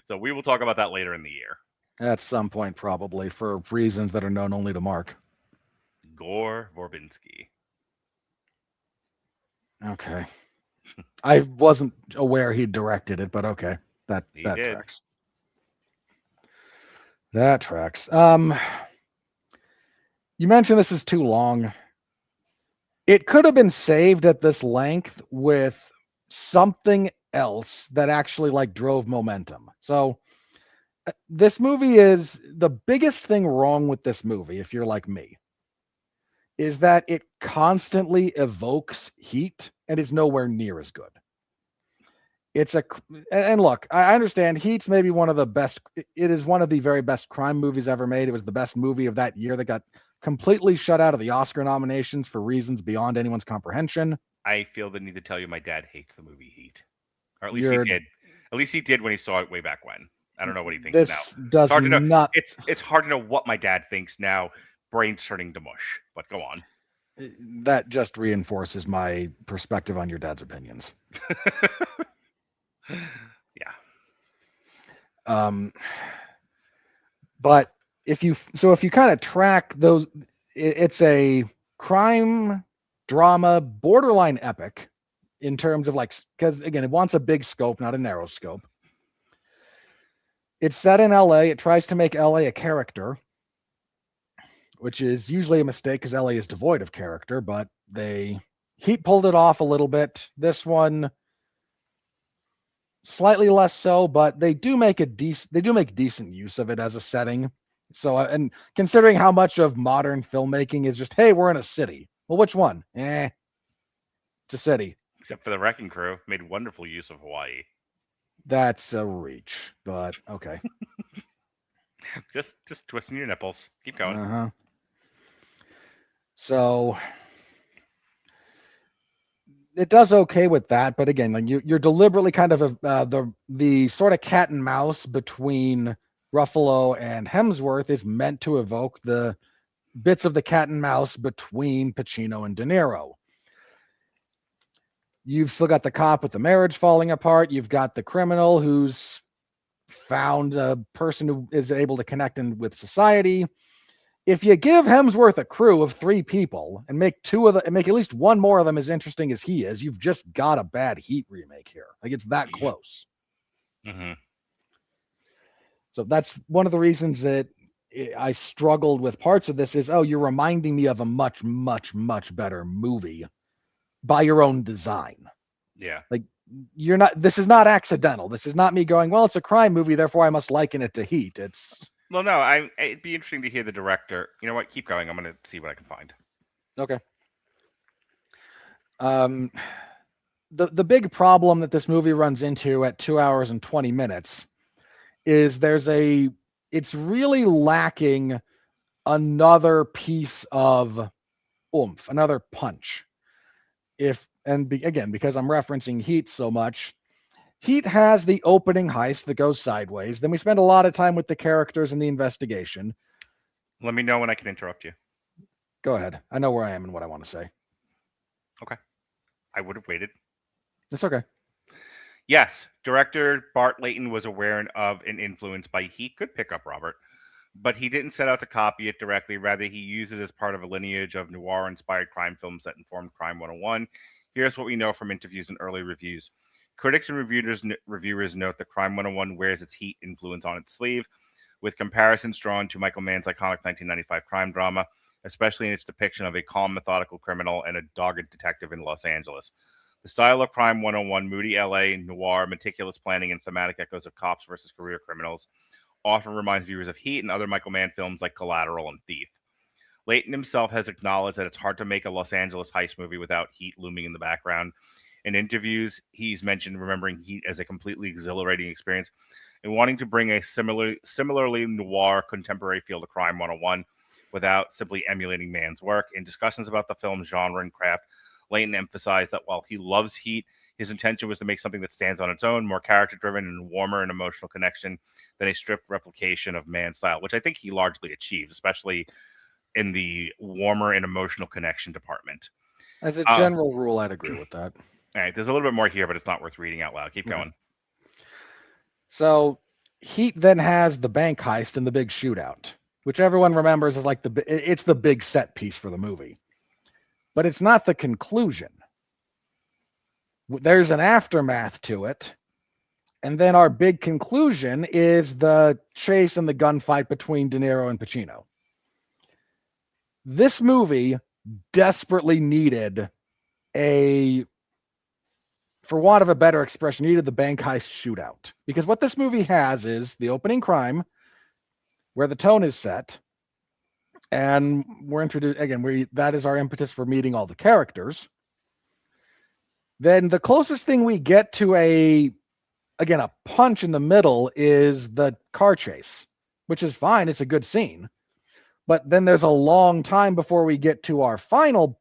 S3: So we will talk about that later in the year.
S4: At some point, probably, for reasons that are known only to Mark.
S3: Gore Verbinski.
S4: Okay. I wasn't aware he directed it, but okay. That tracks. That tracks. You mentioned this is too long. It could have been saved at this length with something else that actually like drove momentum. So this movie is the biggest thing wrong with this movie, if you're like me, is that it constantly evokes Heat and is nowhere near as good. And look, I understand Heat's maybe one of the best. It is one of the very best crime movies ever made. It was the best movie of that year that got completely shut out of the Oscar nominations for reasons beyond anyone's comprehension.
S3: I feel the need to tell you my dad hates the movie Heat. Or at least he did. At least he did when he saw it way back when. I don't know what he thinks now.
S4: Does not.
S3: It's hard to know what my dad thinks now. Brain's turning to mush. But go on.
S4: That just reinforces my perspective on your dad's opinions.
S3: Yeah.
S4: But if you kind of track those, it's a crime drama borderline epic in terms of like, because again, it wants a big scope, not a narrow scope. It's set in LA. It tries to make LA a character, which is usually a mistake because LA is devoid of character, but Heat pulled it off a little bit. This one slightly less so, but they do make decent use of it as a setting. So, and considering how much of modern filmmaking is just, hey, we're in a city. Well, which one? It's a city.
S3: Except for the Wrecking Crew, made wonderful use of Hawaii.
S4: That's a reach, but okay.
S3: just twisting your nipples. Keep going.
S4: Uh-huh. So it does okay with that, but again, like you're deliberately kind of the sort of cat and mouse between Ruffalo and Hemsworth is meant to evoke the bits of the cat and mouse between Pacino and De Niro. You've still got the cop with the marriage falling apart. You've got the criminal who's found a person who is able to connect in with society. If you give Hemsworth a crew of 3 people and make at least one more of them as interesting as he is, you've just got a bad Heat remake here. Like it's that close.
S3: Mm-hmm.
S4: So that's one of the reasons that I struggled with parts of this is, you're reminding me of a much, much, much better movie by your own design.
S3: Yeah.
S4: Like this is not accidental. This is not me going, well, it's a crime movie, therefore I must liken it to Heat.
S3: Well, no, it'd be interesting to hear the director. You know what? Keep going. I'm going to see what I can find.
S4: Okay. The big problem that this movie runs into at 2 hours and 20 minutes is it's really lacking another piece of oomph, another punch. Again, because I'm referencing Heat so much, Heat has the opening heist that goes sideways. Then we spend a lot of time with the characters and the investigation.
S3: Let me know when I can interrupt you.
S4: Go ahead. I know where I am and what I want to say.
S3: Okay. I would have waited.
S4: It's okay.
S3: Yes, director Bart Layton was aware of and influenced by Heat. Good pickup, Robert. But he didn't set out to copy it directly. Rather, he used it as part of a lineage of noir-inspired crime films that informed Crime 101. Here's what we know from interviews and early reviews. Critics and reviewers note that Crime 101 wears its Heat influence on its sleeve, with comparisons drawn to Michael Mann's iconic 1995 crime drama, especially in its depiction of a calm, methodical criminal and a dogged detective in Los Angeles. The style of Crime 101, moody LA, noir, meticulous planning, and thematic echoes of cops versus career criminals, often reminds viewers of Heat and other Michael Mann films like Collateral and Thief. Layton himself has acknowledged that it's hard to make a Los Angeles heist movie without Heat looming in the background. In interviews, he's mentioned remembering Heat as a completely exhilarating experience and wanting to bring a similarly noir contemporary feel to Crime 101 without simply emulating Mann's work. In discussions about the film's genre and craft, Layton emphasized that while he loves Heat, his intention was to make something that stands on its own, more character-driven and warmer and emotional connection than a strict replication of Mann's style, which I think he largely achieved, especially in the warmer and emotional connection department.
S4: As a general rule, I'd agree with that.
S3: All right, there's a little bit more here, but it's not worth reading out loud. Keep going.
S4: So Heat then has the bank heist and the big shootout, which everyone remembers as like it's the big set piece for the movie. But it's not the conclusion. There's an aftermath to it. And then our big conclusion is the chase and the gunfight between De Niro and Pacino. This movie desperately needed for want of a better expression, needed the bank heist shootout. Because what this movie has is the opening crime, where the tone is set, and we're introduced again. That is our impetus for meeting all the characters. Then the closest thing we get to a punch in the middle is the car chase, which is fine. It's a good scene. But then there's a long time before we get to our final,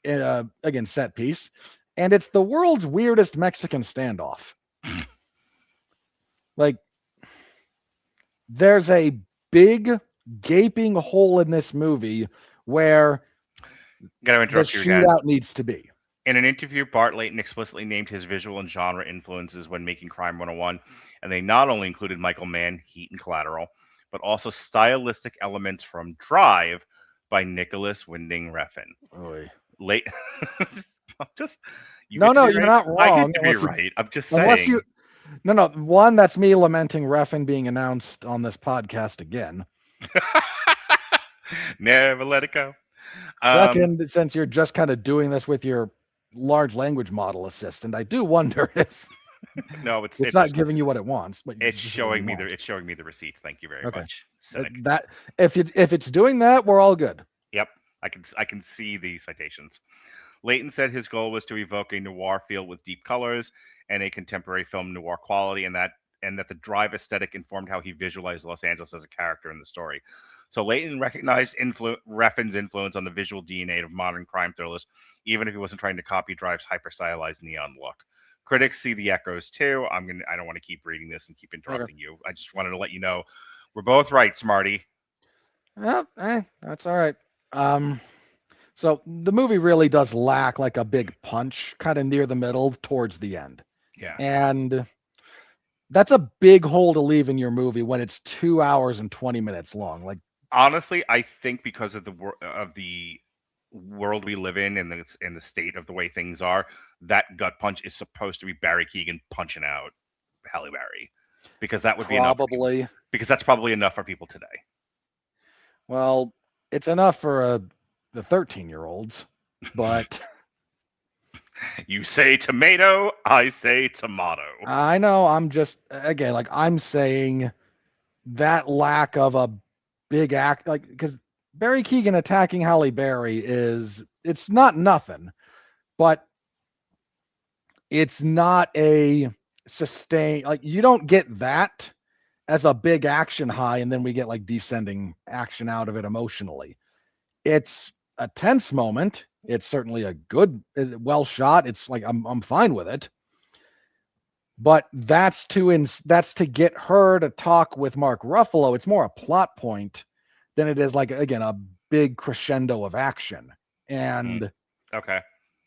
S4: set piece, and it's the world's weirdest Mexican standoff. Like, there's a big gaping hole in this movie where the shootout needs to be.
S3: In an interview, Bart Layton explicitly named his visual and genre influences when making Crime 101, and they not only included Michael Mann, Heat, and Collateral, but also stylistic elements from Drive by Nicholas Winding Refn. Late,
S4: you're not wrong.
S3: I get to be right. I'm just saying.
S4: One, that's me lamenting Refn being announced on this podcast again.
S3: Never let it go.
S4: Second, since you're just kind of doing this with your large language model assistant, I do wonder if
S3: no, it's
S4: not giving you what it wants, but
S3: it's showing me the receipts. Thank you very much. Cynic.
S4: That if it's doing that, we're all good.
S3: Yep, I can see the citations. Layton said his goal was to evoke a noir feel with deep colors and a contemporary film noir quality, and that the Drive aesthetic informed how he visualized Los Angeles as a character in the story. So Layton recognized Refn's influence on the visual DNA of modern crime thrillers, even if he wasn't trying to copy Drive's hyper-stylized neon look. Critics see the echoes too. I don't want to keep reading this and keep interrupting you. I just wanted to let you know we're both right, Smarty.
S4: Well, that's all right. So the movie really does lack like a big punch, kind of near the middle towards the end.
S3: Yeah.
S4: And that's a big hole to leave in your movie when it's 2 hours and 20 minutes long. Like,
S3: honestly, I think because of the world we live in and the state of the way things are, that gut punch is supposed to be Barry Keoghan punching out Halle Berry, because that would be enough. Probably because that's probably enough for people today.
S4: Well, it's enough for the 13-year-olds, but
S3: you say tomato, I say tomato.
S4: I know. I'm just I'm saying that lack of a big act, because Barry Keoghan attacking Halle Berry it's not nothing, but it's not a sustained, you don't get that as a big action high and then we get descending action out of it emotionally. It's a tense moment. It's certainly a good, well shot. It's I'm fine with it, but that's to get her to talk with Mark Ruffalo. It's more a plot point than it is a big crescendo of action. And
S3: okay,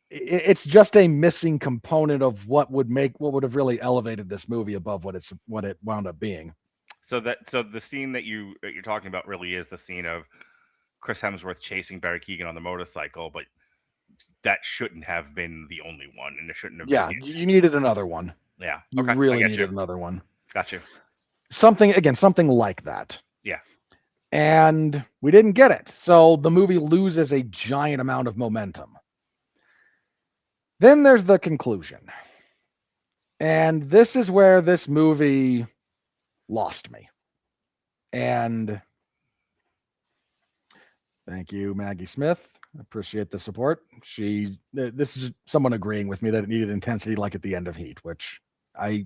S4: it's just a missing component of what would have really elevated this movie above what it wound up being.
S3: So the scene that you're talking about really is the scene of Chris Hemsworth chasing Barry Keoghan on the motorcycle, but that shouldn't have been the only one, and it shouldn't have.
S4: Yeah, you needed another one.
S3: Yeah,
S4: you really needed another one.
S3: Got you.
S4: Something like that.
S3: Yeah.
S4: And we didn't get it, so the movie loses a giant amount of momentum. Then there's the conclusion, and this is where this movie lost me. And thank you, Maggie Smith. I appreciate the support. This is someone agreeing with me that it needed intensity like at the end of Heat, which I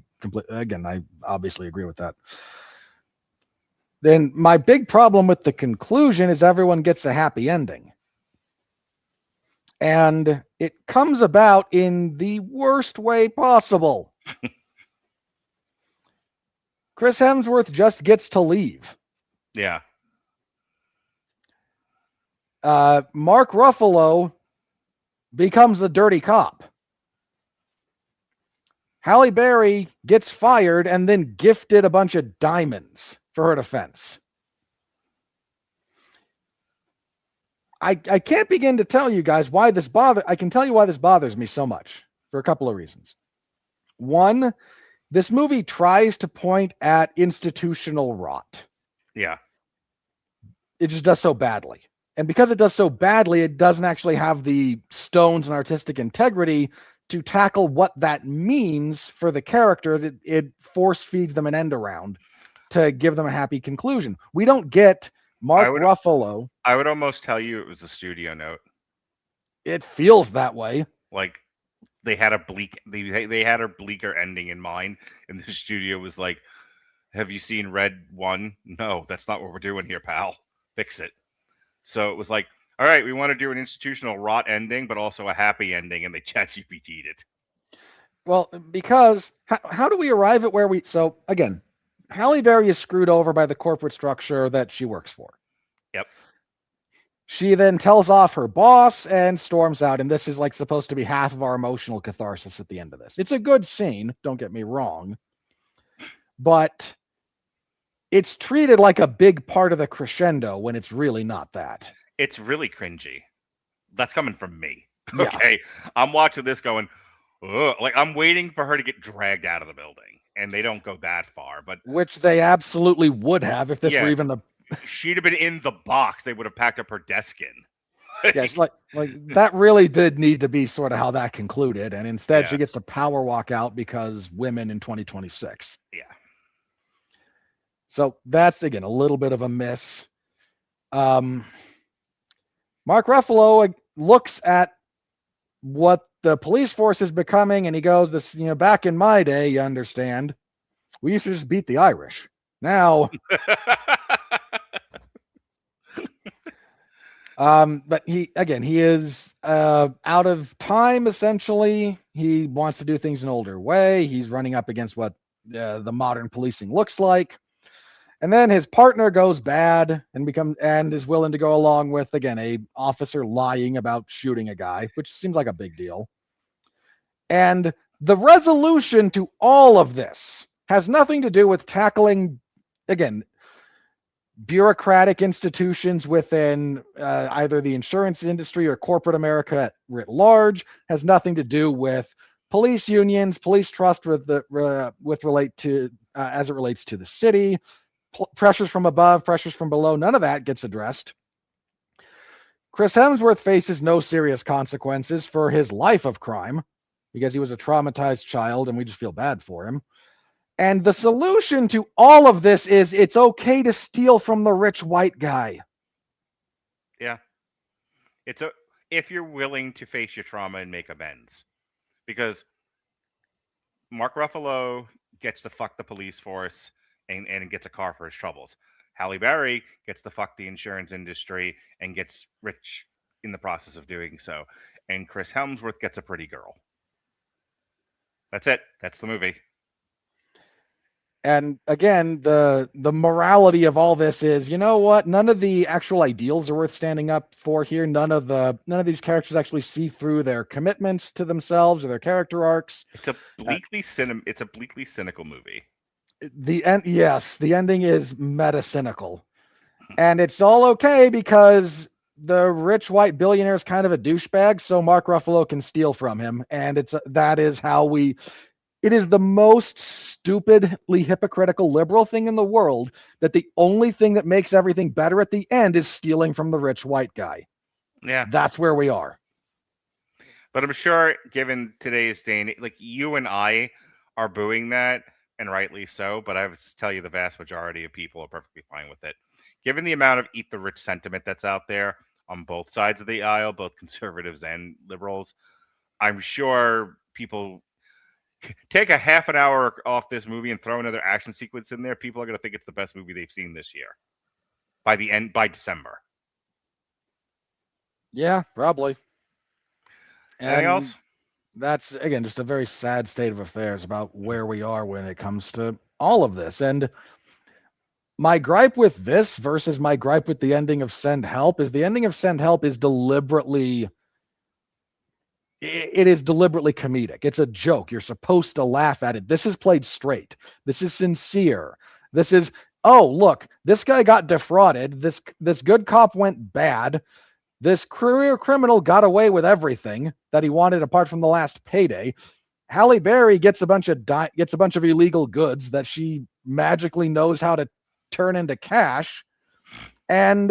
S4: obviously agree with that. Then my big problem with the conclusion is everyone gets a happy ending. And it comes about in the worst way possible. Chris Hemsworth just gets to leave.
S3: Yeah.
S4: Mark Ruffalo becomes the dirty cop. Halle Berry gets fired and then gifted a bunch of diamonds for her defense. I can't begin to tell you guys why this I can tell you why this bothers me so much for a couple of reasons. One, this movie tries to point at institutional rot.
S3: Yeah.
S4: It just does so badly. And because it does so badly, it doesn't actually have the stones and artistic integrity to tackle what that means for the characters. It force feeds them an end around to give them a happy conclusion. We don't get Mark Ruffalo.
S3: I would almost tell you it was a studio note.
S4: It feels that way.
S3: Like they had a they had a bleaker ending in mind, and the studio was like, "Have you seen Red 1? No, that's not what we're doing here, pal. Fix it." So it was like, all right, we want to do an institutional rot ending, but also a happy ending, and they ChatGPT'd it.
S4: Well, because how do we arrive at where we... So, again, Halle Berry is screwed over by the corporate structure that she works for.
S3: Yep.
S4: She then tells off her boss and storms out, and this is like supposed to be half of our emotional catharsis at the end of this. It's a good scene, don't get me wrong, but it's treated like a big part of the crescendo when it's really not that.
S3: It's really cringy. That's coming from me.
S4: Yeah.
S3: Okay. I'm watching this going, ugh. Like I'm waiting for her to get dragged out of the building, and they don't go that far, but
S4: which they absolutely would have if this were even the...
S3: She'd have been in the box. They would have packed up her desk in.
S4: Yes, like that really did need to be sort of how that concluded, and instead she gets to power walk out because women in 2026.
S3: Yeah.
S4: So that's, again, a little bit of a miss. Mark Ruffalo looks at what the police force is becoming, and he goes, "This, back in my day, you understand, we used to just beat the Irish. Now..." But he is out of time, essentially. He wants to do things an older way. He's running up against what the modern policing looks like. And then his partner goes bad and is willing to go along with, again, a officer lying about shooting a guy, which seems like a big deal. And the resolution to all of this has nothing to do with tackling, again, bureaucratic institutions within either the insurance industry or corporate America writ large. Has nothing to do with police unions, police trust as it relates to the city, pressures from above, pressures from below. None of that gets addressed. Chris Hemsworth faces no serious consequences for his life of crime because he was a traumatized child, and we just feel bad for him. And the solution to all of this is it's okay to steal from the rich white guy.
S3: Yeah. If you're willing to face your trauma and make amends. Because Mark Ruffalo gets to fuck the police force and gets a car for his troubles. Halle Berry gets to fuck the insurance industry and gets rich in the process of doing so. And Chris Hemsworth gets a pretty girl. That's it. That's the movie.
S4: And again, the morality of all this is, you know what? None of the actual ideals are worth standing up for here. None of these characters actually see through their commitments to themselves or their character arcs.
S3: It's a bleakly cynical movie.
S4: The ending is meta cynical, and it's all okay because the rich white billionaire is kind of a douchebag, so Mark Ruffalo can steal from him, and it is the most stupidly hypocritical liberal thing in the world that the only thing that makes everything better at the end is stealing from the rich white guy.
S3: Yeah.
S4: That's where we are.
S3: But I'm sure, given today's day and like you and I are booing that, and rightly so, but I have to tell you the vast majority of people are perfectly fine with it. Given the amount of eat the rich sentiment that's out there on both sides of the aisle, both conservatives and liberals, I'm sure people take a half an hour off this movie and throw another action sequence in there. People are going to think it's the best movie they've seen this year by December.
S4: Yeah, probably.
S3: Anything
S4: And
S3: else?
S4: that's, again, just a very sad state of affairs about where we are when it comes to all of this. And my gripe with this versus my gripe with the ending of Send Help is the ending of Send Help is deliberately comedic. It's a joke. You're supposed to laugh at it. This is played straight. This is sincere. This is, oh, look, this guy got defrauded. This good cop went bad. This career criminal got away with everything that he wanted apart from the last payday. Halle Berry gets a bunch of illegal goods that she magically knows how to turn into cash, and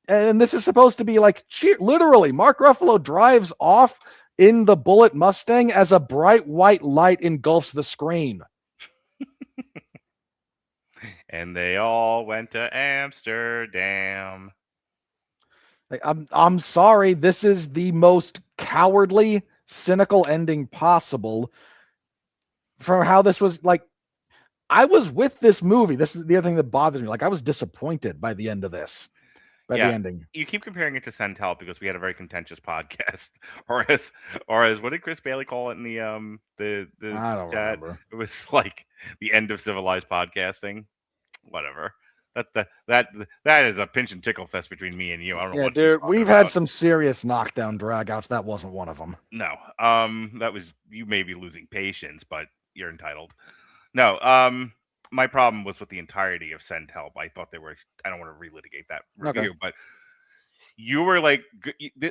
S4: this is supposed to be like literally Mark Ruffalo drives off in the Bullet Mustang as a bright white light engulfs the screen.
S3: And they all went to Amsterdam.
S4: Like, I'm sorry, this is the most cowardly, cynical ending possible for how this was. Like, I was with this movie. This is the other thing that bothers me. Like, I was disappointed by the end of this. By the ending.
S3: You keep comparing it to Send Help because we had a very contentious podcast, or as what did Chris Bailey call it in the
S4: I don't
S3: chat?
S4: remember.
S3: It was like the end of civilized podcasting. Whatever. That is a pinch and tickle fest between me and you. I don't know what
S4: dude, we've had some serious knockdown dragouts. That wasn't one of them.
S3: No. That was, you may be losing patience, but you're entitled. No. My problem was with the entirety of Send Help. I thought they were, I don't want to relitigate that review, but you were like,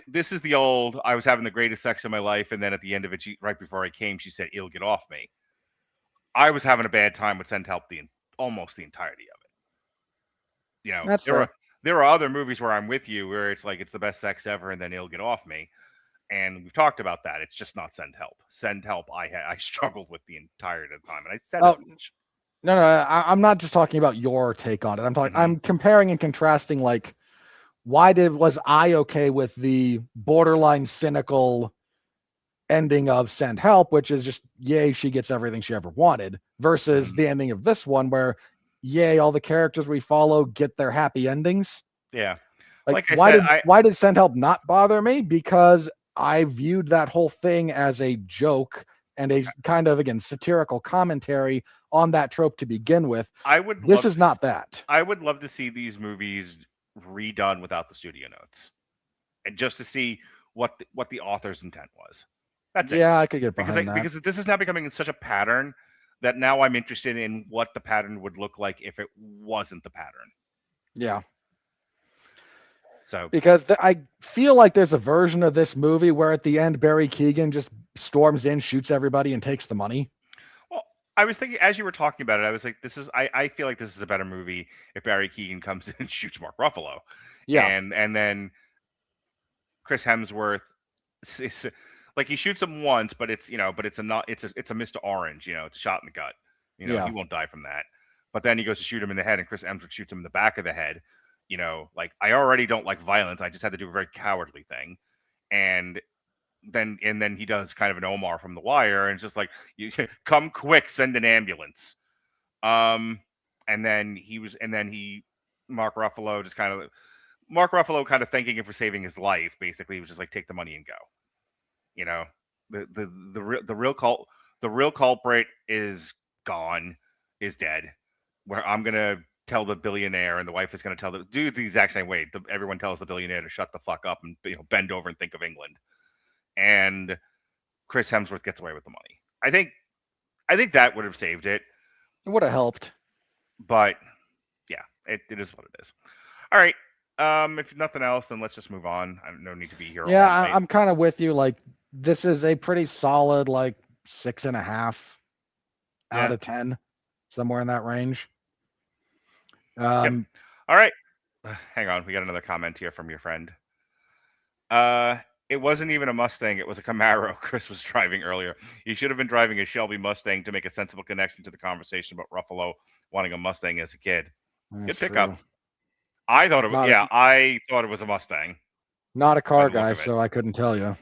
S3: this is the old, I was having the greatest sex of my life. And then at the end of it, right before I came, she said, "It'll get off me." I was having a bad time with Send Help almost the entirety of it. You know, there are other movies where I'm with you where it's like, it's the best sex ever. And then it'll get off me. And we've talked about that. It's just not Send Help. Send Help, I struggled with the entirety of the time. And I said as much.
S4: No, I'm not just talking about your take on it. I'm talking. I'm comparing and contrasting. Like, was I okay with the borderline cynical ending of Send Help, which is just yay, she gets everything she ever wanted, versus the ending of this one where yay, all the characters we follow get their happy endings.
S3: Yeah.
S4: Like why did Send Help not bother me? Because I viewed that whole thing as a joke and a kind of, again, satirical commentary on that trope to begin with. This is not that.
S3: I would love to see these movies redone without the studio notes, and just to see what the author's intent was. That's it.
S4: Yeah, I could get behind that.
S3: Because this is now becoming such a pattern that now I'm interested in what the pattern would look like if it wasn't the pattern.
S4: Yeah.
S3: So
S4: because I feel like there's a version of this movie where at the end Barry Keoghan just storms in, shoots everybody, and takes the money.
S3: Well, I was thinking as you were talking about it, I was like, I feel like this is a better movie if Barry Keoghan comes in and shoots Mark Ruffalo.
S4: Yeah.
S3: And then Chris Hemsworth, like, he shoots him once, but it's a Mr. Orange, it's a shot in the gut. He won't die from that. But then he goes to shoot him in the head, and Chris Hemsworth shoots him in the back of the head. Like, I already don't like violence. I just had to do a very cowardly thing. And then he does kind of an Omar from The Wire, and it's just like, you come quick, send an ambulance. And then Mark Ruffalo kind of thanking him for saving his life. Basically, he was just like, take the money and go. The real culprit is gone, is dead. Where I'm gonna tell the billionaire, and the wife is going to do the exact same way. Everyone tells the billionaire to shut the fuck up and bend over and think of England. And Chris Hemsworth gets away with the money. I think that would have saved it.
S4: It would have helped.
S3: But yeah, it is what it is. All right. If nothing else, then let's just move on. I no need to be here.
S4: Yeah, I'm kind of with you. Like, this is a pretty solid, like, 6.5 out of 10, somewhere in that range.
S3: Yep. All right. Hang on. We got another comment here from your friend. It wasn't even a Mustang. It was a Camaro Chris was driving earlier. He should have been driving a Shelby Mustang to make a sensible connection to the conversation about Ruffalo wanting a Mustang as a kid. Good pickup. I thought it was a Mustang.
S4: Not a car guy, so I couldn't tell you.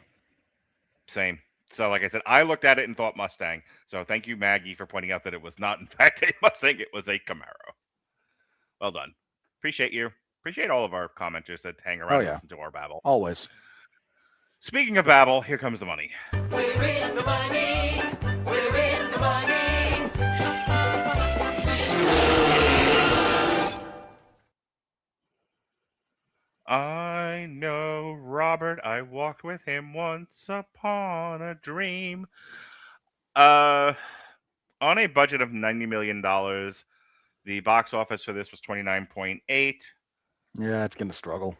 S3: Same. So, like I said, I looked at it and thought Mustang. So thank you, Maggie, for pointing out that it was not, in fact, a Mustang. It was a Camaro. Well done. Appreciate you. Appreciate all of our commenters that hang around and listen to our babble.
S4: Always.
S3: Speaking of Babel, here comes the money.
S5: We're in the money. We're in the money.
S3: I know Robert, I walked with him once upon a dream. On a budget of $90 million, the box office for this was 29.8.
S4: Yeah, it's going to struggle.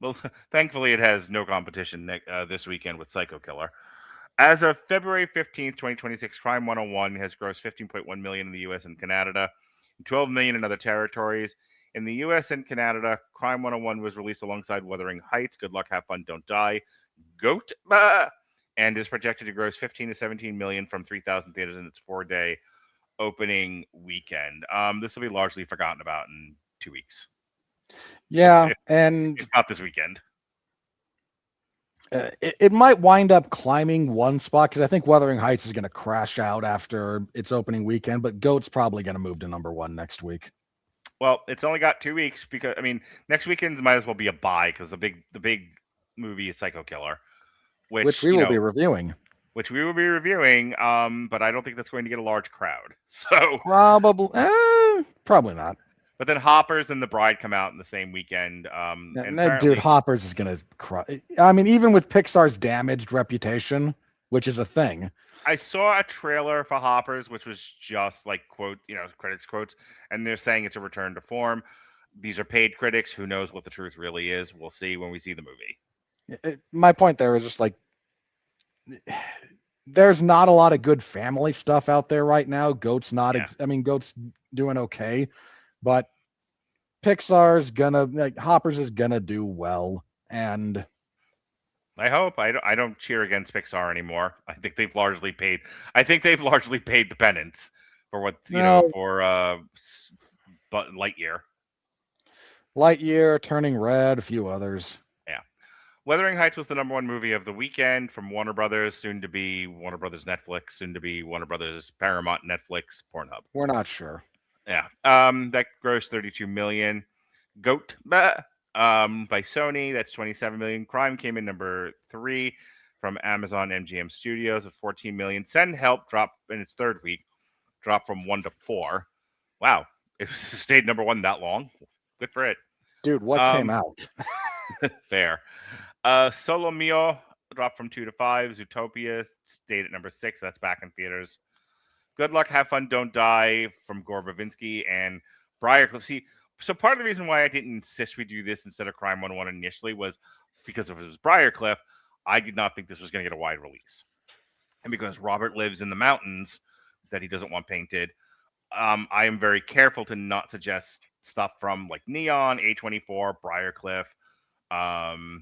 S3: Well, thankfully it has no competition this weekend with Psycho Killer. As of February 15th, 2026, Crime 101 has grossed $15.1 million in the U.S. and Canada, and $12 million in other territories. In the U.S. and Canada, Crime 101 was released alongside Wuthering Heights, Good Luck, Have Fun, Don't Die, Goat, and is projected to gross 15 to 17 million from 3,000 theaters in its 4-day opening weekend. This will be largely forgotten about in 2 weeks.
S4: Yeah, and
S3: If not this weekend.
S4: it might wind up climbing one spot because I think Wuthering Heights is going to crash out after its opening weekend, but Goat's probably going to move to number one next week.
S3: Well, it's only got 2 weeks because next weekend might as well be a bye because the big movie is Psycho Killer, which
S4: we will be reviewing.
S3: Which we will be reviewing, but I don't think that's going to get a large crowd. So
S4: probably not.
S3: But then Hoppers and The Bride come out in the same weekend.
S4: Dude, Hoppers is gonna cry. Even with Pixar's damaged reputation, which is a thing.
S3: I saw a trailer for Hoppers, which was just like critics quotes, and they're saying it's a return to form. These are paid critics. Who knows what the truth really is? We'll see when we see the movie.
S4: My point there is just like, there's not a lot of good family stuff out there right now. Goat's not.
S3: Yeah.
S4: Goat's doing okay, but Pixar's Hoppers is gonna do well, and
S3: I hope. I don't cheer against Pixar anymore. I think they've largely paid. The penance for what but
S4: Lightyear, Turning Red, a few others.
S3: Yeah, Wuthering Heights was the number one movie of the weekend from Warner Brothers, soon to be Warner Brothers Netflix, soon to be Warner Brothers Paramount Netflix Pornhub.
S4: We're not sure.
S3: Yeah. That grossed 32 million. Goat by Sony, that's 27 million. Crime came in number 3 from Amazon MGM Studios at 14 million. Send Help dropped in its third week, dropped from 1 to 4. Wow, it stayed number 1 that long. Good for it.
S4: Dude, what came out?
S3: Fair. Solo Mio dropped from 2 to 5. Zootopia stayed at number 6. That's back in theaters. Good Luck, Have Fun, Don't Die from Gore Verbinski and Briarcliff. See, so part of the reason why I didn't insist we do this instead of Crime 101 initially was because if it was Briarcliff, I did not think this was going to get a wide release. And because Robert lives in the mountains that he doesn't want painted, I am very careful to not suggest stuff from like Neon, A24, Briarcliff,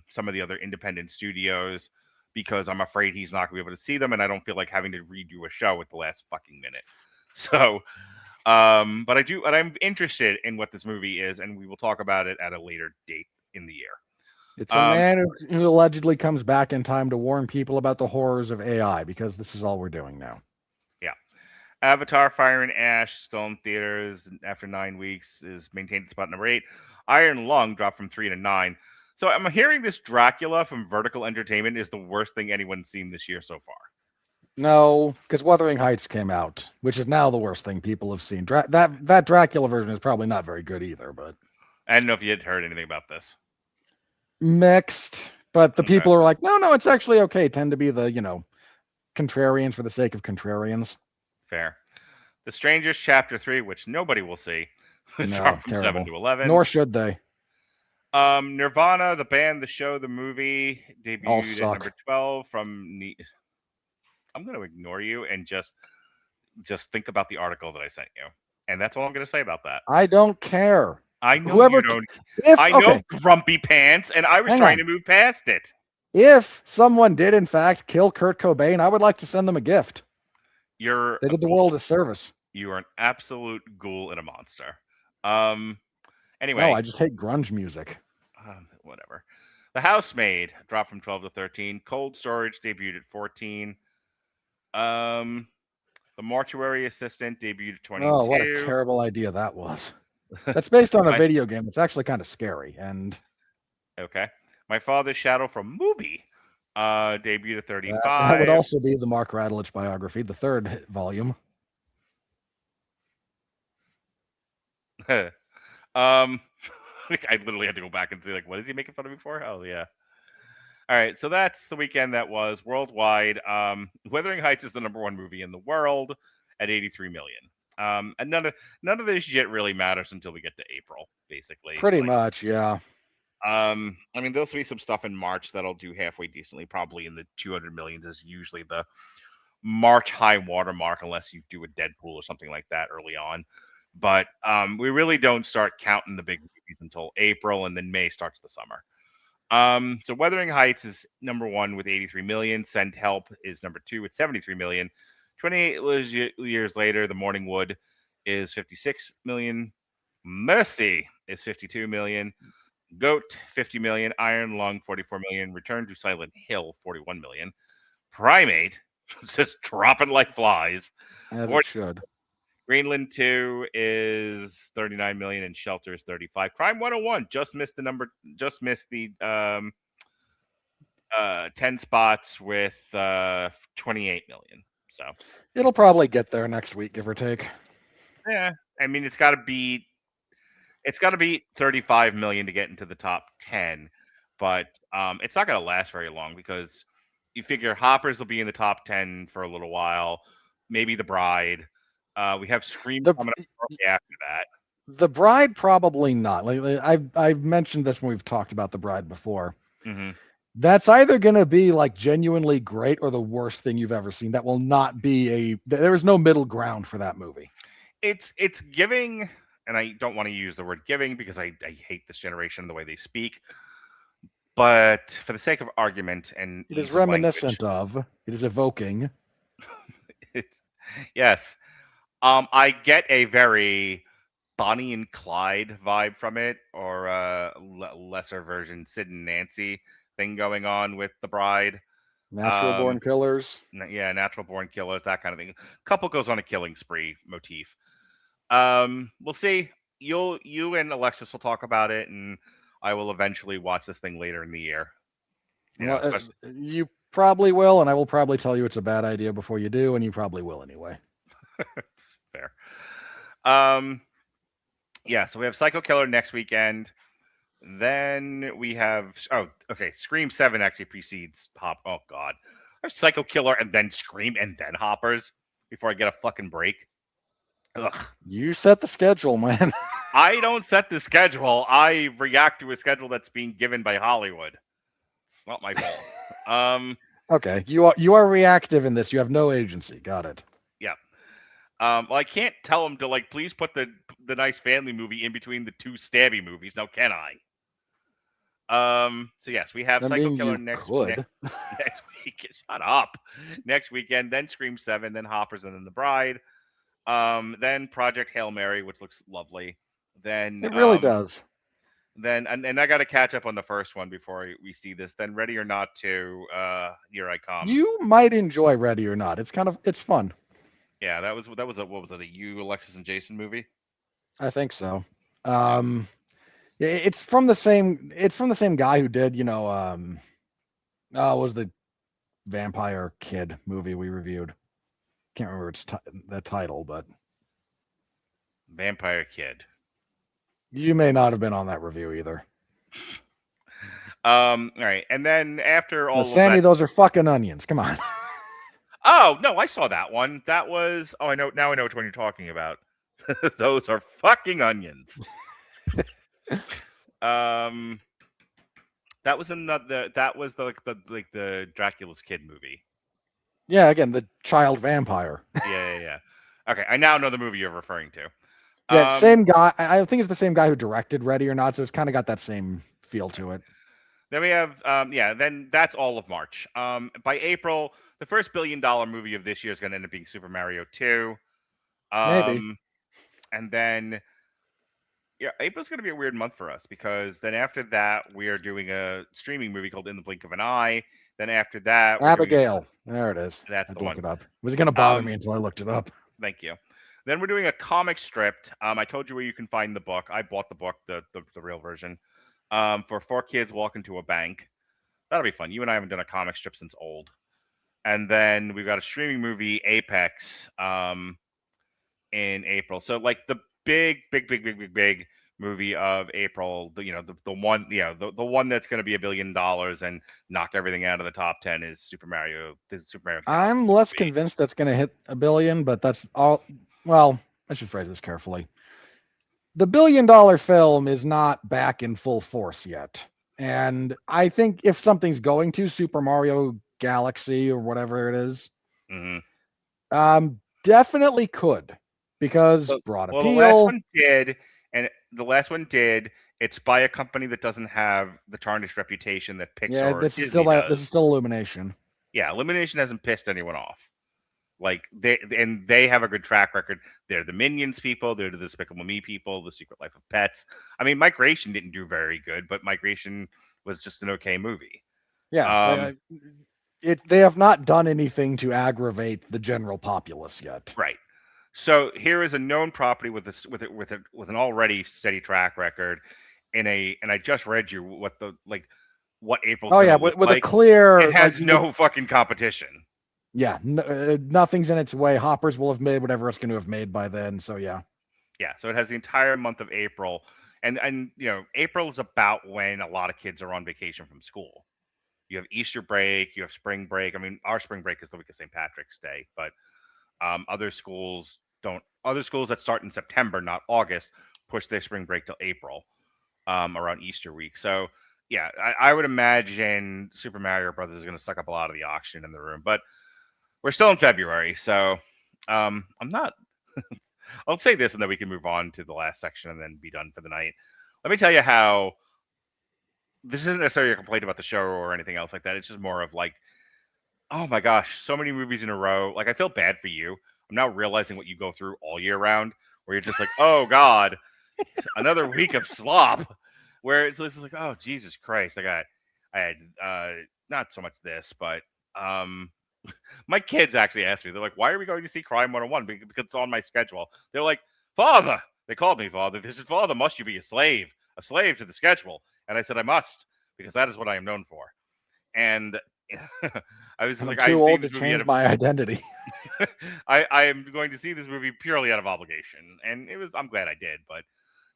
S3: some of the other independent studios, because I'm afraid he's not going to be able to see them, and I don't feel like having to redo a show at the last fucking minute. So, but I do, and I'm interested in what this movie is, and we will talk about it at a later date in the year.
S4: It's a man who allegedly comes back in time to warn people about the horrors of AI, because this is all we're doing now.
S3: Yeah. Avatar, Fire and Ash, still in theaters after 9 weeks, is maintained at spot number 8. Iron Lung dropped from 3 to 9. So I'm hearing this Dracula from Vertical Entertainment is the worst thing anyone's seen this year so far.
S4: No, because Wuthering Heights came out, which is now the worst thing people have seen. That Dracula version is probably not very good either, but
S3: I don't know if you had heard anything about this.
S4: Mixed, but the people who are like, no, it's actually okay, tend to be the, contrarians for the sake of contrarians.
S3: Fair. The Strangers Chapter 3, which nobody will see, dropped from 7 to 11.
S4: Nor should they.
S3: Nirvana, the band, the show, the movie, debuted at number 12 from... I'm going to ignore you and just think about the article that I sent you. And that's all I'm going to say about that.
S4: I don't care.
S3: I know you don't. I know Grumpy Pants, and I was trying to move past it.
S4: If someone did, in fact, kill Kurt Cobain, I would like to send them a gift. They did the world a service.
S3: You are an absolute ghoul and a monster. Anyway.
S4: No, I just hate grunge music.
S3: Whatever. The Housemaid dropped from 12 to 13. Cold Storage debuted at 14. The Mortuary Assistant debuted at 22.
S4: Oh, what a terrible idea that was. That's based on a video game. It's actually kind of scary. And
S3: okay. My Father's Shadow from Mubi debuted at 35.
S4: That would also be the Mark Radulich biography, the third volume.
S3: I literally had to go back and see, like, what is he making fun of me for? Oh, yeah. All right, so that's the weekend that was worldwide. Wuthering Heights is the #1 movie in the world at 83 million. And none of this shit really matters until we get to April, basically.
S4: Pretty much, yeah.
S3: I mean, there'll be some stuff in March that'll do halfway decently. Probably in the 200 millions is usually the March high watermark, unless you do a Deadpool or something like that early on. But we really don't start counting the big movies until April, and then May starts the summer. So Wuthering Heights is #1 with 83 million. Send Help is #2 with 73 million. 28 years later, The Morning Wood is 56 million. Mercy is 52 million. Goat 50 million. Iron Lung 44 million. Return to Silent Hill 41 million. Primate just dropping like flies.
S4: As it should.
S3: Greenland 2 is 39 million and Shelter is 35. Crime 101 just missed the 10 spots with 28 million. So
S4: it'll probably get there next week, give or take.
S3: Yeah, I mean it's got to beat 35 million to get into the top 10, but it's not going to last very long because you figure Hoppers will be in the top 10 for a little while, maybe The Bride. We have Scream coming up shortly after that.
S4: The Bride, probably not. I've mentioned this when we've talked about The Bride before.
S3: Mm-hmm.
S4: That's either going to be like genuinely great or the worst thing you've ever seen. That will not be there is no middle ground for that movie.
S3: It's giving, and I don't want to use the word giving because I hate this generation the way they speak. But for the sake of argument and
S4: it is reminiscent of, it is evoking.
S3: Yes. I get a very Bonnie and Clyde vibe from it, or a lesser version Sid and Nancy thing going on with The Bride.
S4: Natural born killers.
S3: Yeah, natural born killers, that kind of thing. Couple goes on a killing spree motif. We'll see. You and Alexis will talk about it, and I will eventually watch this thing later in the year.
S4: You probably will, and I will probably tell you it's a bad idea before you do, and you probably will anyway.
S3: It's fair. Yeah, so we have Psycho Killer next weekend. Then we have Scream 7 actually precedes Hop. Oh god. I have Psycho Killer and then Scream and then Hoppers before I get a fucking break. Ugh.
S4: You set the schedule, man.
S3: I don't set the schedule. I react to a schedule that's being given by Hollywood. It's not my fault.
S4: Okay, you are reactive in this. You have no agency. Got it.
S3: Yeah. Well, I can't tell them to please put the nice family movie in between the two stabby movies. Now, can I? So yes, we have Psycho Killer next week. Shut up. Next weekend, then Scream 7, then Hoppers, and then The Bride. Then Project Hail Mary, which looks lovely. Then
S4: it really does.
S3: Then and I got to catch up on the first one before we see this. Then Ready or Not 2, Here I Come.
S4: You might enjoy Ready or Not. It's fun. what
S3: Yeah, was a you, Alexis, and Jason movie?
S4: I think so. It's from the same guy who did, was the Vampire Kid movie we reviewed. Can't remember the title, but
S3: Vampire Kid.
S4: You may not have been on that review either.
S3: All right, and then after all,
S4: Sammy, those are fucking onions. Come on.
S3: Oh no, I saw that one. That was I know now. I know which one you're talking about. Those are fucking onions. That was another. That was the Dracula's Kid movie.
S4: Yeah, again, the child vampire.
S3: Yeah. Okay, I now know the movie you're referring to.
S4: Yeah, same guy. I think it's the same guy who directed Ready or Not, so it's kind of got that same feel to it.
S3: Then we have, then that's all of March. By April, the first $1 billion movie of this year is going to end up being Super Mario 2.
S4: Maybe.
S3: And then, April's going to be a weird month for us because then after that, we are doing a streaming movie called In the Blink of an Eye. Then after that,
S4: Abigail. There it is.
S3: That's the one.
S4: Look it up. Was it going to bother me until I looked it up?
S3: Thank you. Then we're doing a comic strip. I told you where you can find the book. I bought the book, the real version. for 4 kids walk into a bank. That'll be fun. You and I haven't done a comic strip since Old. And then we've got a streaming movie, Apex, in April. So like the big movie of April, the one, the one that's going to be $1 billion and knock everything out of the top 10 is Super Mario. The Super Mario. Galaxy
S4: I'm less
S3: movie.
S4: convinced that's going to hit $1 billion, but that's all. Well, I should phrase this carefully. The $1 billion film is not back in full force yet. And I think if something's going to Super Mario Galaxy or whatever it is, definitely could, because broad appeal.
S3: The last one did, and the last one did. It's by a company that doesn't have the tarnished reputation that Pixar.
S4: Yeah,
S3: or
S4: this
S3: Disney
S4: is still Illumination.
S3: Yeah, Illumination hasn't pissed anyone off. Like they have a good track record. They're the Minions people. They're the Despicable Me people. The Secret Life of Pets. I mean, Migration didn't do very good, but Migration was just an okay movie.
S4: Yeah, they have not done anything to aggravate the general populace yet.
S3: Right. So here is a known property with an already steady track record. And I just read you what April's.
S4: Oh yeah, with a clear.
S3: It has no fucking competition.
S4: Yeah, nothing's in its way. Hoppers will have made whatever it's going to have made by then. So yeah.
S3: Yeah, so it has the entire month of April, and April is about when a lot of kids are on vacation from school. You have Easter break, you have spring break. I mean, our spring break is the week of St. Patrick's Day, but other schools don't. Other schools that start in September, not August, push their spring break till April, around Easter week. So yeah, I would imagine Super Mario Brothers is going to suck up a lot of the oxygen in the room, but we're still in February, so I'm not. I'll say this, and then we can move on to the last section and then be done for the night. Let me tell you how this isn't necessarily a complaint about the show or anything else like that. It's just more of like, oh my gosh, so many movies in a row. Like, I feel bad for you. I'm now realizing what you go through all year round, where you're just like, oh God, another week of slop. Where it's like, oh Jesus Christ, I had not so much this, but my kids actually asked me, they're like, why are we going to see Crime 101? Because it's on my schedule. They're like, Father, they called me Father. They said, Father, must you be a slave to the schedule? And I said, I must, because that is what I am known for. And I was like,
S4: I'm too old to change my identity.
S3: I am going to see this movie purely out of obligation. And I'm glad I did, but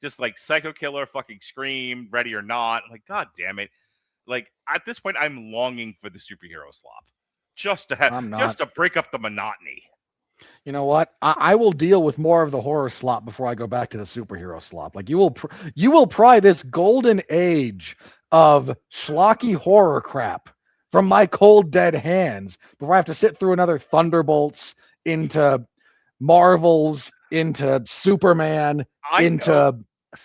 S3: just like Psycho Killer, fucking Scream, Ready or Not, like, God damn it. Like, at this point, I'm longing for the superhero slop. Just to break up the monotony.
S4: You know what? I will deal with more of the horror slop before I go back to the superhero slop. Like, you will pry this golden age of schlocky horror crap from my cold dead hands before I have to sit through another Thunderbolts, into Marvels, into Superman, into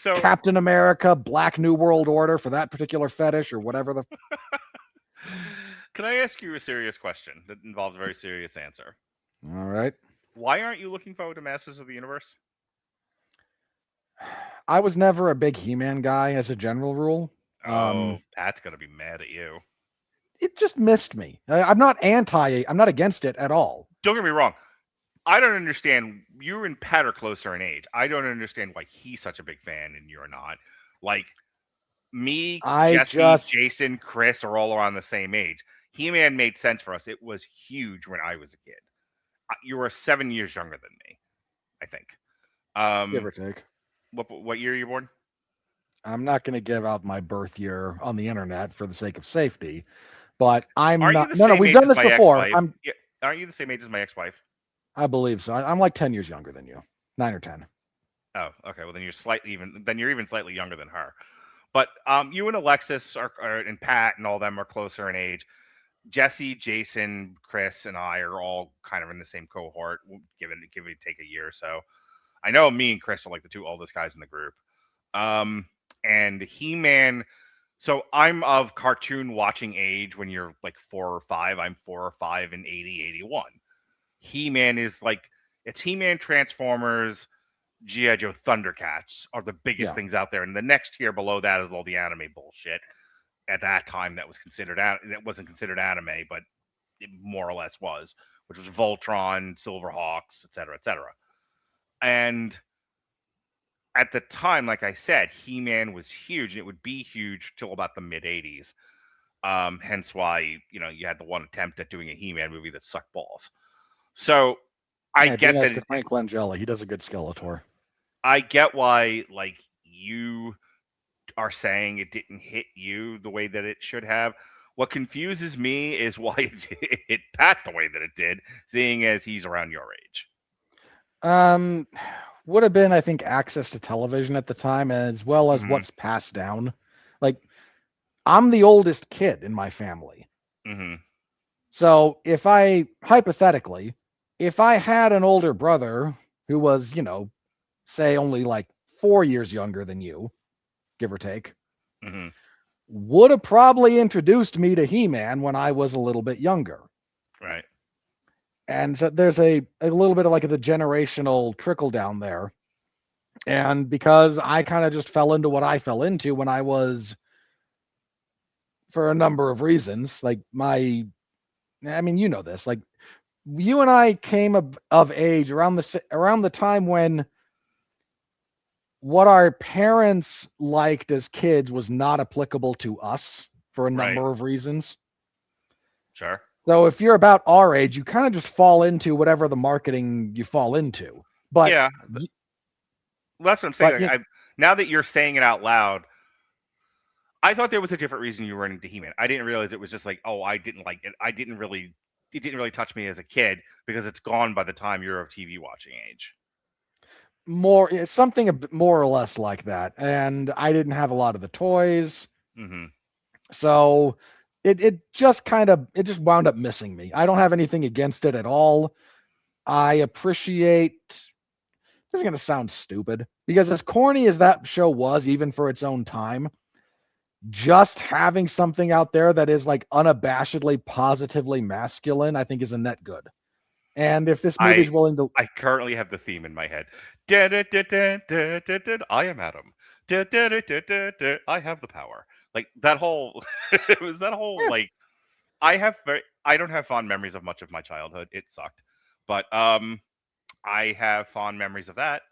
S4: Captain America, Black New World Order for that particular fetish or whatever the.
S3: Can I ask you a serious question that involves a very serious answer?
S4: All right.
S3: Why aren't you looking forward to Masters of the Universe?
S4: I was never a big He-Man guy as a general rule.
S3: Pat's going to be mad at you.
S4: It just missed me. I'm not against it at all.
S3: Don't get me wrong. I don't understand. You and Pat are closer in age. I don't understand why he's such a big fan and you're not. Like, me, Jesse, Jason, Chris are all around the same age. He-Man made sense for us. It was huge when I was a kid. You were 7 years younger than me, I think.
S4: Give or take.
S3: What year are you born?
S4: I'm not going to give out my birth year on the internet for the sake of safety, but I'm
S3: Aren't
S4: not.
S3: You the
S4: No,
S3: same
S4: we've
S3: age
S4: done
S3: as
S4: this
S3: my
S4: before.
S3: ex-wife? Aren't you the same age as my ex-wife?
S4: I believe so. I'm like 10 years younger than you, 9 or 10.
S3: Oh, okay. Well, then you're even slightly younger than her. But you and Alexis and Pat and all them are closer in age. Jesse, Jason, Chris, and I are all kind of in the same cohort. We'll give it take a year or so. I know me and Chris are like the two oldest guys in the group. And He-Man. So I'm of cartoon watching age when you're like 4 or 5. I'm 4 or 5 in 80, 81. He-Man is like, it's He-Man, Transformers, G.I. Joe, Thundercats are the biggest things out there. And the next tier below that is all the anime bullshit. At that time, that wasn't considered anime, but it more or less was, which was Voltron, Silverhawks, etc., etc. And at the time, like I said, He-Man was huge, and it would be huge till about the mid '80s. Hence why you had the one attempt at doing a He-Man movie that sucked balls. So I
S4: Be
S3: get
S4: nice
S3: that.
S4: to Frank Langella. He does a good Skeletor.
S3: I get why you are saying it didn't hit you the way that it should have. What confuses me is why it hit Pat the way that it did, seeing as he's around your age.
S4: Would have been, I think, access to television at the time, as well as what's passed down. Like, I'm the oldest kid in my family. So if I had an older brother who was, say only like 4 years younger than you, give or take, would have probably introduced me to He-Man when I was a little bit younger.
S3: Right.
S4: And so there's a little bit of like the generational trickle down there. And because I kind of just fell into what I fell into when I was, for a number of reasons, like you know this, like you and I came of age around the time when what our parents liked as kids was not applicable to us for a number of reasons.
S3: Sure.
S4: So if you're about our age, you kind of just fall into whatever the marketing you fall into. But
S3: yeah, that's what I'm saying. Now that you're saying it out loud, I thought there was a different reason you were into He-Man. I didn't realize it was just like, oh, I didn't like it. It didn't really touch me as a kid because it's gone by the time you're of TV watching age.
S4: It's something more or less like that. And I didn't have a lot of the toys. So it just wound up missing me. I don't have anything against it at all. I appreciate, this is going to sound stupid, because as corny as that show was, even for its own time, just having something out there that is like unabashedly positively masculine, I think is a net good. And if this movie's willing to,
S3: I currently have the theme in my head. I am Adam. I have the power. Like that whole, it was that whole like. I don't have fond memories of much of my childhood. It sucked, but I have fond memories of that.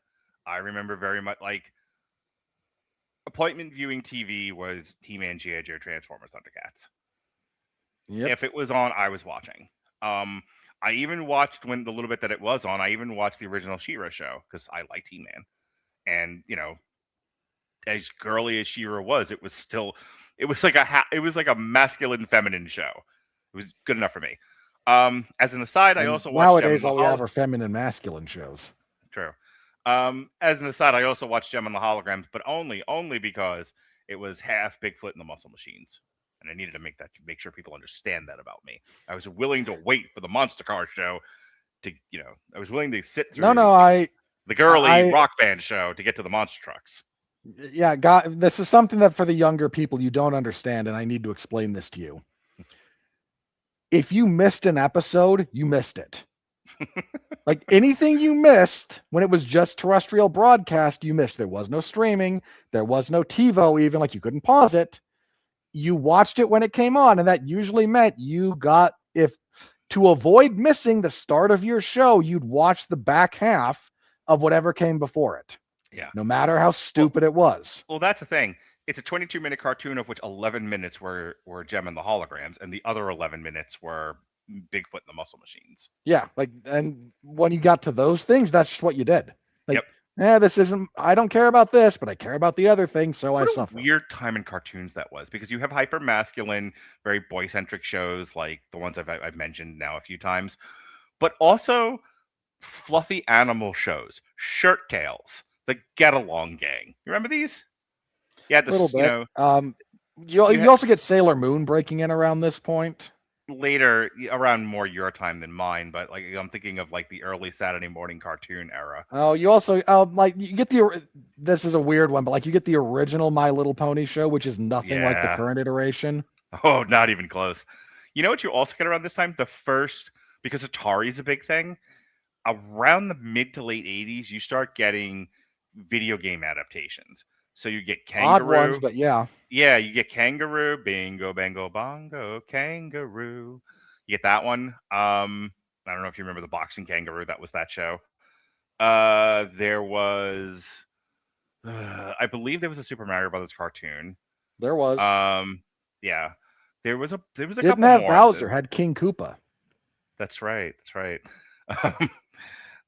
S3: I remember very much like appointment viewing TV was He-Man, G.I. Joe, Transformers, Thundercats.
S4: Yep.
S3: If it was on, I was watching. I even watched when the little bit that it was on. I even watched the original She-Ra show because I liked He-Man, and as girly as She-Ra was, it was like a masculine, feminine show. It was good enough for me. As an aside, I also watched
S4: nowadays all we have are feminine, masculine shows.
S3: True. As an aside, I also watched Gem and the Holograms, but only because it was half Bigfoot and the Muscle Machines, and I needed to make sure people understand that about me. I was willing to wait for the Monster Car show to, I was willing to sit through the girly rock band show to get to the monster trucks.
S4: Yeah, this is something that for the younger people you don't understand, and I need to explain this to you. If you missed an episode, you missed it. Like anything you missed when it was just terrestrial broadcast, you missed. There was no streaming. There was no TiVo even, like you couldn't pause it. You watched it when it came on, and that usually meant to avoid missing the start of your show, you'd watch the back half of whatever came before it.
S3: Yeah.
S4: No matter how stupid it was.
S3: Well, that's the thing. It's a 22-minute cartoon of which 11 minutes were Gem and the Holograms, and the other 11 minutes were Bigfoot and the Muscle Machines.
S4: Yeah, and when you got to those things, that's just what you did. Like, I don't care about this, but I care about the other thing, so I suffer.
S3: Weird time in cartoons that was, because you have hyper masculine, very boy-centric shows like the ones I've mentioned now a few times, but also fluffy animal shows, Shirt Tales, the Get Along Gang. You remember these? Yeah,
S4: a little bit. You also get Sailor Moon breaking in around this point.
S3: Later, around more your time than mine, but like I'm thinking of like the early Saturday morning cartoon era.
S4: Oh, you also you get this is a weird one, but like you get the original My Little Pony show, which is nothing like the current iteration.
S3: Oh, not even close. You know what you also get around this time? Because Atari's a big thing. Around the mid to late 80s, you start getting video game adaptations. So you get Kangaroo.
S4: Odd ones, but yeah.
S3: Yeah, you get Kangaroo, Bingo, Bango, Bongo, Kangaroo. You get that one. I don't know if you remember the Boxing Kangaroo. That was that show. There was... I believe there was a Super Mario Brothers cartoon.
S4: There was.
S3: Yeah, there was a
S4: Didn't
S3: couple
S4: have
S3: more.
S4: Bowser, had King Koopa.
S3: That's right. That's right.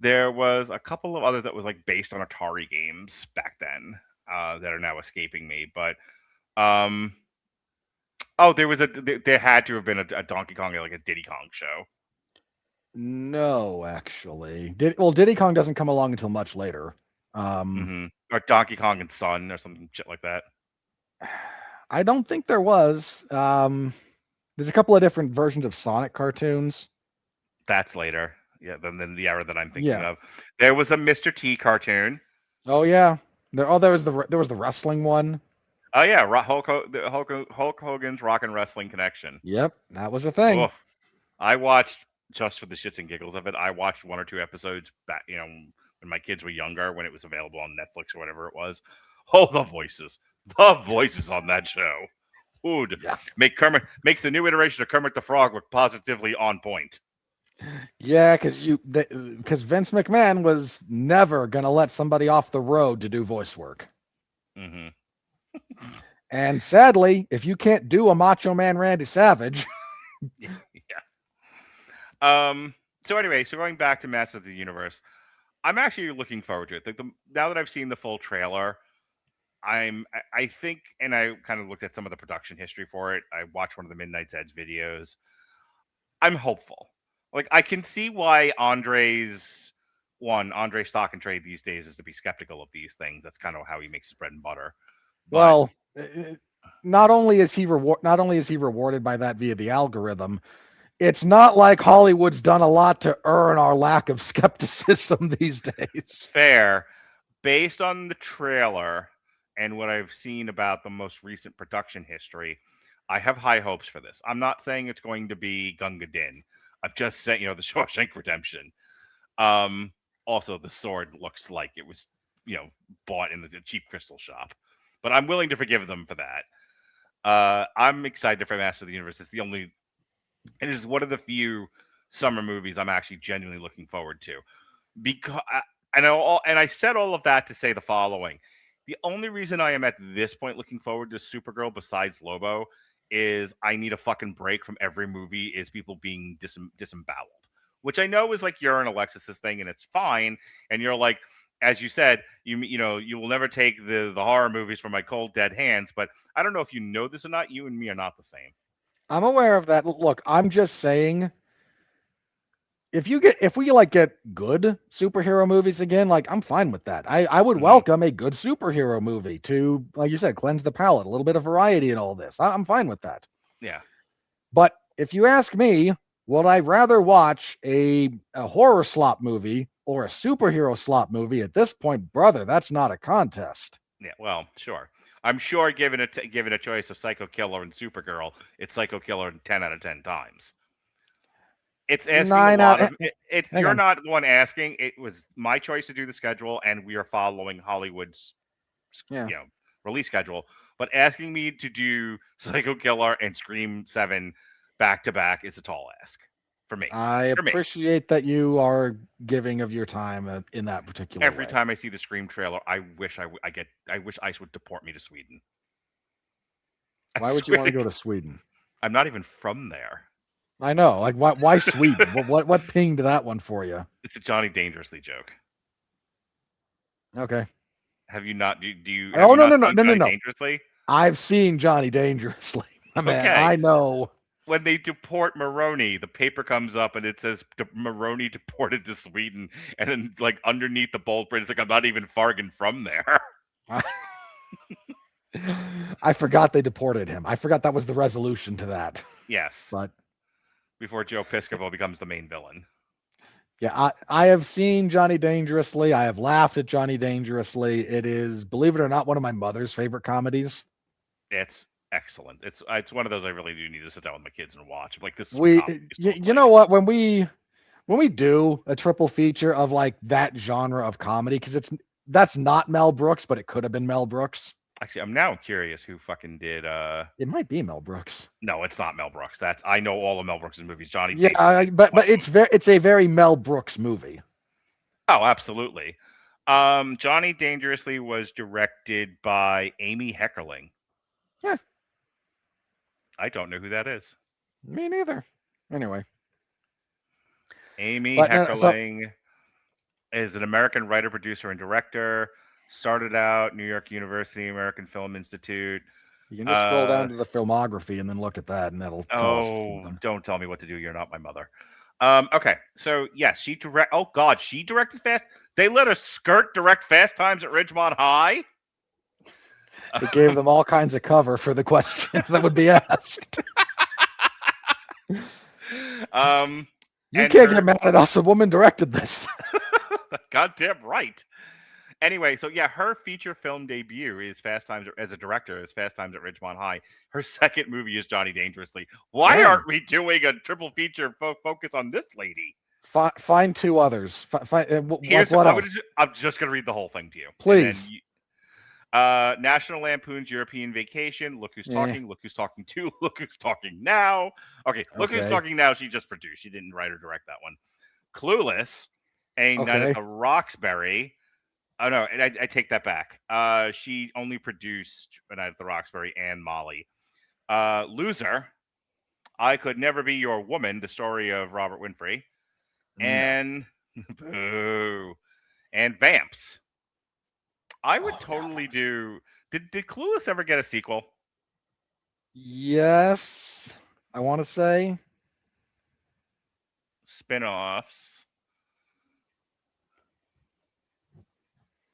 S3: There was a couple of others that was like based on Atari games back then that are now escaping me. But there had to have been a Donkey Kong, like a Diddy Kong show.
S4: No, actually. Diddy Kong doesn't come along until much later.
S3: Or Donkey Kong and Son or something shit like that.
S4: I don't think there was. There's a couple of different versions of Sonic cartoons.
S3: That's later. Yeah, than the era that I'm thinking
S4: Yeah.
S3: of. There was a Mr. T cartoon.
S4: Oh yeah. There was the wrestling one.
S3: Oh yeah, Hulk Hogan's Rock and Wrestling Connection.
S4: Yep, that was a thing.
S3: Oof. I watched, just for the shits and giggles of it, I watched 1 or 2 episodes back, when my kids were younger, when it was available on Netflix or whatever it was. Oh, the voices on that show. Ooh,
S4: Yeah.
S3: makes the new iteration of Kermit the Frog look positively on point.
S4: Yeah, because Vince McMahon was never gonna let somebody off the road to do voice work.
S3: Mm-hmm.
S4: And sadly, if you can't do a Macho Man Randy Savage,
S3: Yeah. So anyway, going back to Masters of the Universe, I'm actually looking forward to it. Now that I've seen the full trailer, I think, and I kind of looked at some of the production history for it. I watched one of the Midnight's Edge videos. I'm hopeful. Like, I can see why Andre's stock and trade these days is to be skeptical of these things. That's kind of how he makes his bread and butter. But,
S4: well, not only is he rewarded by that via the algorithm, it's not like Hollywood's done a lot to earn our lack of skepticism these days.
S3: fair. Based on the trailer and what I've seen about the most recent production history, I have high hopes for this. I'm not saying it's going to be Gunga Din. I'm just saying, the Shawshank Redemption. Also, the sword looks like it was, bought in the cheap crystal shop. But I'm willing to forgive them for that. I'm excited for Master of the Universe. It is one of the few summer movies I'm actually genuinely looking forward to. Because I said all of that to say the following. The only reason I am at this point looking forward to Supergirl besides Lobo is I need a fucking break from every movie is people being disemboweled, which I know is like your and Alexis's thing, and it's fine. And you're like, as you said, you will never take the horror movies from my cold dead hands. But I don't know if you know this or not. You and me are not the same.
S4: I'm aware of that. Look, I'm just saying, if we get good superhero movies again, like, I'm fine with that. I would welcome a good superhero movie to, like you said, cleanse the palate, a little bit of variety in all this. I'm fine with that.
S3: Yeah.
S4: But if you ask me, would I rather watch a horror slop movie or a superhero slop movie? At this point, brother, that's not a contest.
S3: Yeah, well, sure. I'm sure given a choice of Psycho Killer and Supergirl, it's Psycho Killer 10 out of 10 times. It's asking a lot of it. You're not the one asking. It was my choice to do the schedule, and we are following Hollywood's release schedule. But asking me to do Psycho Killer and Scream 7 back to back is a tall ask for me.
S4: I appreciate that you are giving of your time in that particular
S3: Every
S4: way.
S3: time I see the Scream trailer, I wish ICE would deport me to Sweden.
S4: Why would you want to go to Sweden?
S3: I'm not even from there.
S4: I know. Like, why Sweden? what pinged that one for you?
S3: It's a Johnny Dangerously joke.
S4: Okay.
S3: Have you not? Do you?
S4: Oh, no.
S3: Dangerously?
S4: I've seen Johnny Dangerously. Man,
S3: Okay.
S4: I know.
S3: When they deport Maroney, the paper comes up and it says Maroney deported to Sweden, and then like underneath the bold print, it's like I'm not even fargan from there.
S4: I forgot they deported him. I forgot that was the resolution to that.
S3: Yes.
S4: But
S3: before Joe Piscopo becomes the main villain.
S4: Yeah, I have seen Johnny Dangerously. I have laughed at Johnny Dangerously. It is, believe it or not, one of my mother's favorite comedies.
S3: It's excellent. It's one of those I really do need to sit down with my kids and watch. Like this.
S4: You know what? When we do a triple feature of like that genre of comedy, because that's not Mel Brooks, but it could have been Mel Brooks.
S3: Actually, I'm now curious who fucking did.
S4: It might be Mel Brooks.
S3: No, it's not Mel Brooks. I know all of Mel Brooks' movies. Johnny.
S4: Yeah, but it's a very Mel Brooks movie.
S3: Oh, absolutely. Johnny Dangerously was directed by Amy Heckerling.
S4: Yeah.
S3: I don't know who that is.
S4: Me neither. Anyway.
S3: Amy
S4: But no,
S3: Heckerling is an American writer, producer, and director. Started out New York University, American Film Institute.
S4: You can just scroll down to the filmography and then look at that, and that'll tell us something.
S3: Don't tell me what to do. You're not my mother. Okay, so yes, she directed Fast. They let a skirt direct Fast Times at Ridgemont High.
S4: It gave them all kinds of cover for the questions that would be asked. You can't get mad at us. A woman directed this.
S3: Goddamn right. Anyway, so yeah, her feature film debut is Fast Times as a director is Fast Times at Ridgemont High. Her second movie is Johnny Dangerously. Why aren't we doing a triple feature focus on this lady?
S4: Find two others. What else?
S3: I'm just gonna read the whole thing to you,
S4: please.
S3: National Lampoon's European Vacation. Look Who's Talking. Look Who's Talking 2. Look Who's Talking Now. Okay, Look Who's Talking Now. She just produced. She didn't write or direct that one. Clueless. A Night at the Roxbury. Oh no, I take that back. She only produced A Night at the Roxbury and Molly. Loser. I Could Never Be Your Woman. The story of Robert Winfrey. And boo. And Vamps. I would totally do. Did Clueless ever get a sequel?
S4: Yes, I want to say
S3: spin-offs.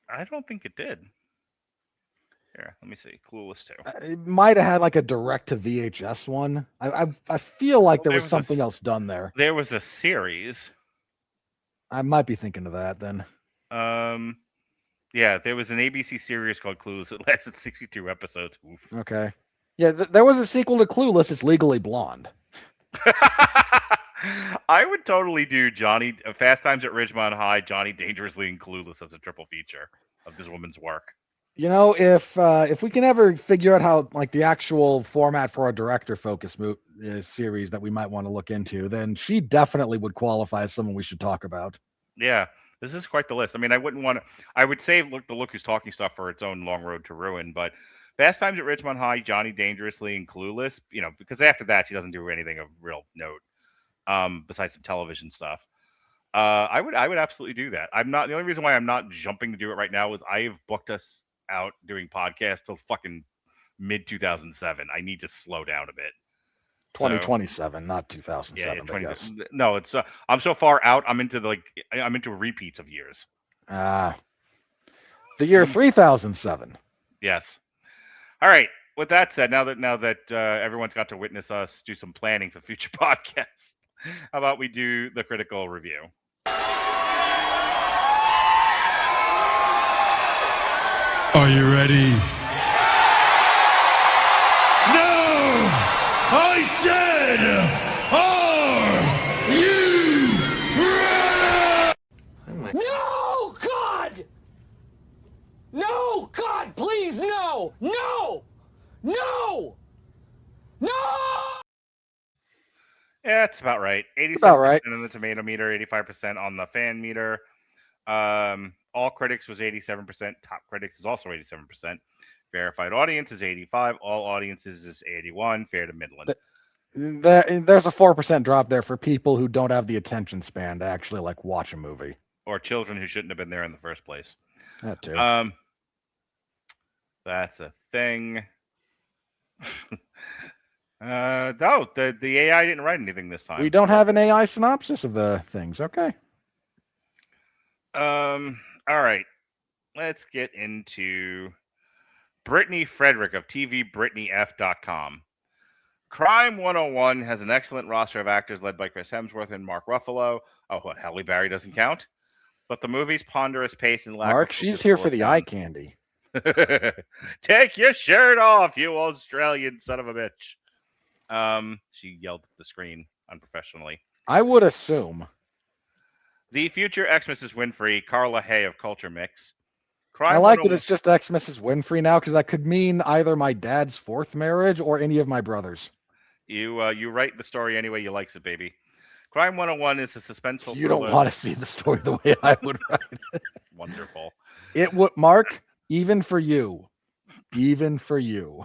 S3: I don't think it did. Here, let me see. Clueless 2.
S4: It might have had like a direct to VHS one. I feel like there was something else done there.
S3: There was a series.
S4: I might be thinking of that then.
S3: Yeah, there was an ABC series called Clueless. It lasted 62 episodes. Oof.
S4: Okay. Yeah, there was a sequel to Clueless. It's Legally Blonde.
S3: I would totally do Fast Times at Ridgemont High, Johnny Dangerously, and Clueless as a triple feature of this woman's work.
S4: You know, if we can ever figure out how like the actual format for a director focus series that we might want to look into, then she definitely would qualify as someone we should talk about.
S3: Yeah. This is quite the list. I mean, I would save the Look Who's Talking stuff for its own long road to ruin, but Fast Times at Ridgemont High, Johnny Dangerously, and Clueless, because after that, she doesn't do anything of real note, besides some television stuff. I would absolutely do that. The only reason why I'm not jumping to do it right now is I've booked us out doing podcasts till fucking mid 2007. I need to slow down a bit.
S4: 2027, not 2007.
S3: Yeah, no, it's I'm so far out. I'm into repeats of years.
S4: The year 3007.
S3: Yes. All right. With that said, now that everyone's got to witness us do some planning for future podcasts, how about we do the critical review?
S6: Are you ready? No! I said, are you ready?
S5: No, God! No, God, please, no! No! No! No!
S3: Yeah, that's about right. 87% on the tomato meter, 85% on the fan meter. All critics was 87%. Top critics is also 87%. Verified audience is 85. All audiences is 81. Fair to Midland.
S4: There's a 4% drop there for people who don't have the attention span to actually like watch a movie,
S3: or children who shouldn't have been there in the first place.
S4: That too.
S3: That's a thing. No, the AI didn't write anything this time.
S4: We don't have an AI synopsis of the things. Okay.
S3: All right. Let's get into Brittany Frederick of TVBrittanyF.com. Crime 101 has an excellent roster of actors led by Chris Hemsworth and Mark Ruffalo. Oh, what? Halle Berry doesn't count? But the movie's ponderous pace and lack
S4: Mark, she's here for the eye candy.
S3: Take your shirt off, you Australian son of a bitch. She yelled at the screen unprofessionally.
S4: I would assume.
S3: The future ex-Mrs. Winfrey, Carla Hay of Culture Mix.
S4: I like that it's just ex-Mrs. Winfrey now, because that could mean either my dad's fourth marriage or any of my brothers.
S3: You write the story any way you likes it, baby. Crime 101 is a suspenseful.
S4: You don't want to see the story the way I would write it.
S3: Wonderful.
S4: It would, Mark, even for you. Even for you.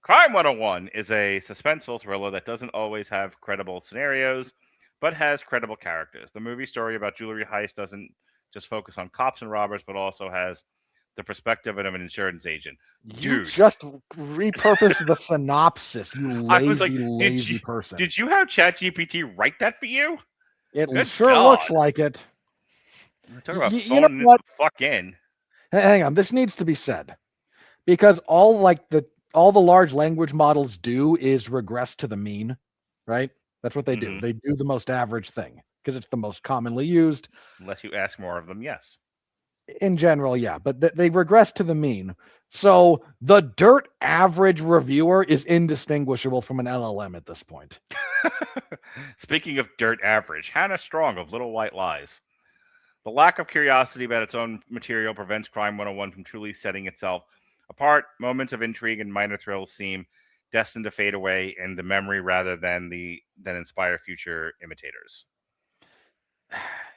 S3: Crime 101 is a suspenseful thriller that doesn't always have credible scenarios, but has credible characters. The movie story about jewelry heist doesn't just focus on cops and robbers, but also has the perspective of an insurance agent.
S4: You
S3: Dude.
S4: just repurposed the synopsis, you
S3: I was
S4: lazy,
S3: like,
S4: lazy person.
S3: Did you have ChatGPT write that for you?
S4: It
S3: Good
S4: sure
S3: God.
S4: looks like it.
S3: Talk about
S4: You know
S3: phoning it
S4: what?
S3: the fuck in.
S4: Hang on, this needs to be said. Because all the large language models do is regress to the mean, right? That's what they do.
S3: Mhm.
S4: They do the most average thing because it's the most commonly used.
S3: Unless you ask more of them, yes.
S4: In general, yeah, but they regress to the mean. So the dirt average reviewer is indistinguishable from an LLM at this point.
S3: Speaking of dirt average, Hannah Strong of Little White Lies. The lack of curiosity about its own material prevents Crime 101 from truly setting itself apart. Moments of intrigue and minor thrills seem destined to fade away in the memory rather than inspire future imitators.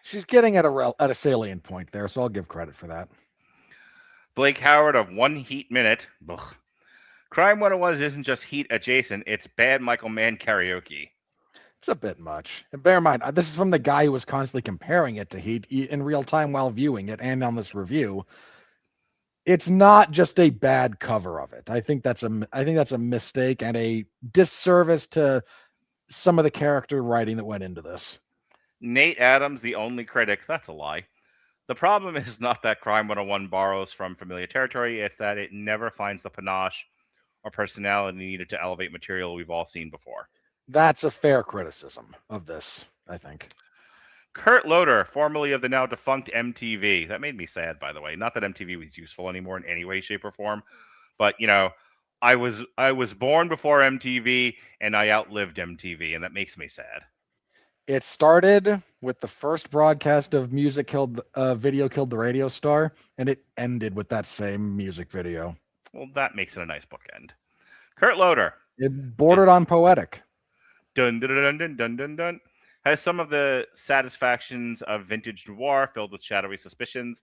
S4: She's getting at a salient point there, so I'll give credit for that.
S3: Blake Howard of One Heat Minute. Ugh. Crime 101 isn't just Heat adjacent, it's bad Michael Mann karaoke.
S4: It's a bit much. And bear in mind, this is from the guy who was constantly comparing it to Heat in real time while viewing it and on this review. It's not just a bad cover of it. I think that's a mistake and a disservice to some of the character writing that went into this.
S3: Nate Adams, the only critic. That's a lie. The problem is not that Crime 101 borrows from familiar territory, it's that it never finds the panache or personality needed to elevate material we've all seen before.
S4: That's a fair criticism of this, I think.
S3: Kurt Loder, formerly of the now defunct MTV. That made me sad, by the way. Not that MTV was useful anymore in any way, shape, or form, but I was born before MTV and I outlived MTV, and that makes me sad.
S4: It started with the first broadcast of Video Killed the Radio Star, and it ended with that same music video.
S3: Well, that makes it a nice bookend. Kurt Loder.
S4: It bordered on poetic.
S3: Dun dun dun dun dun dun dun. Has some of the satisfactions of vintage noir filled with shadowy suspicions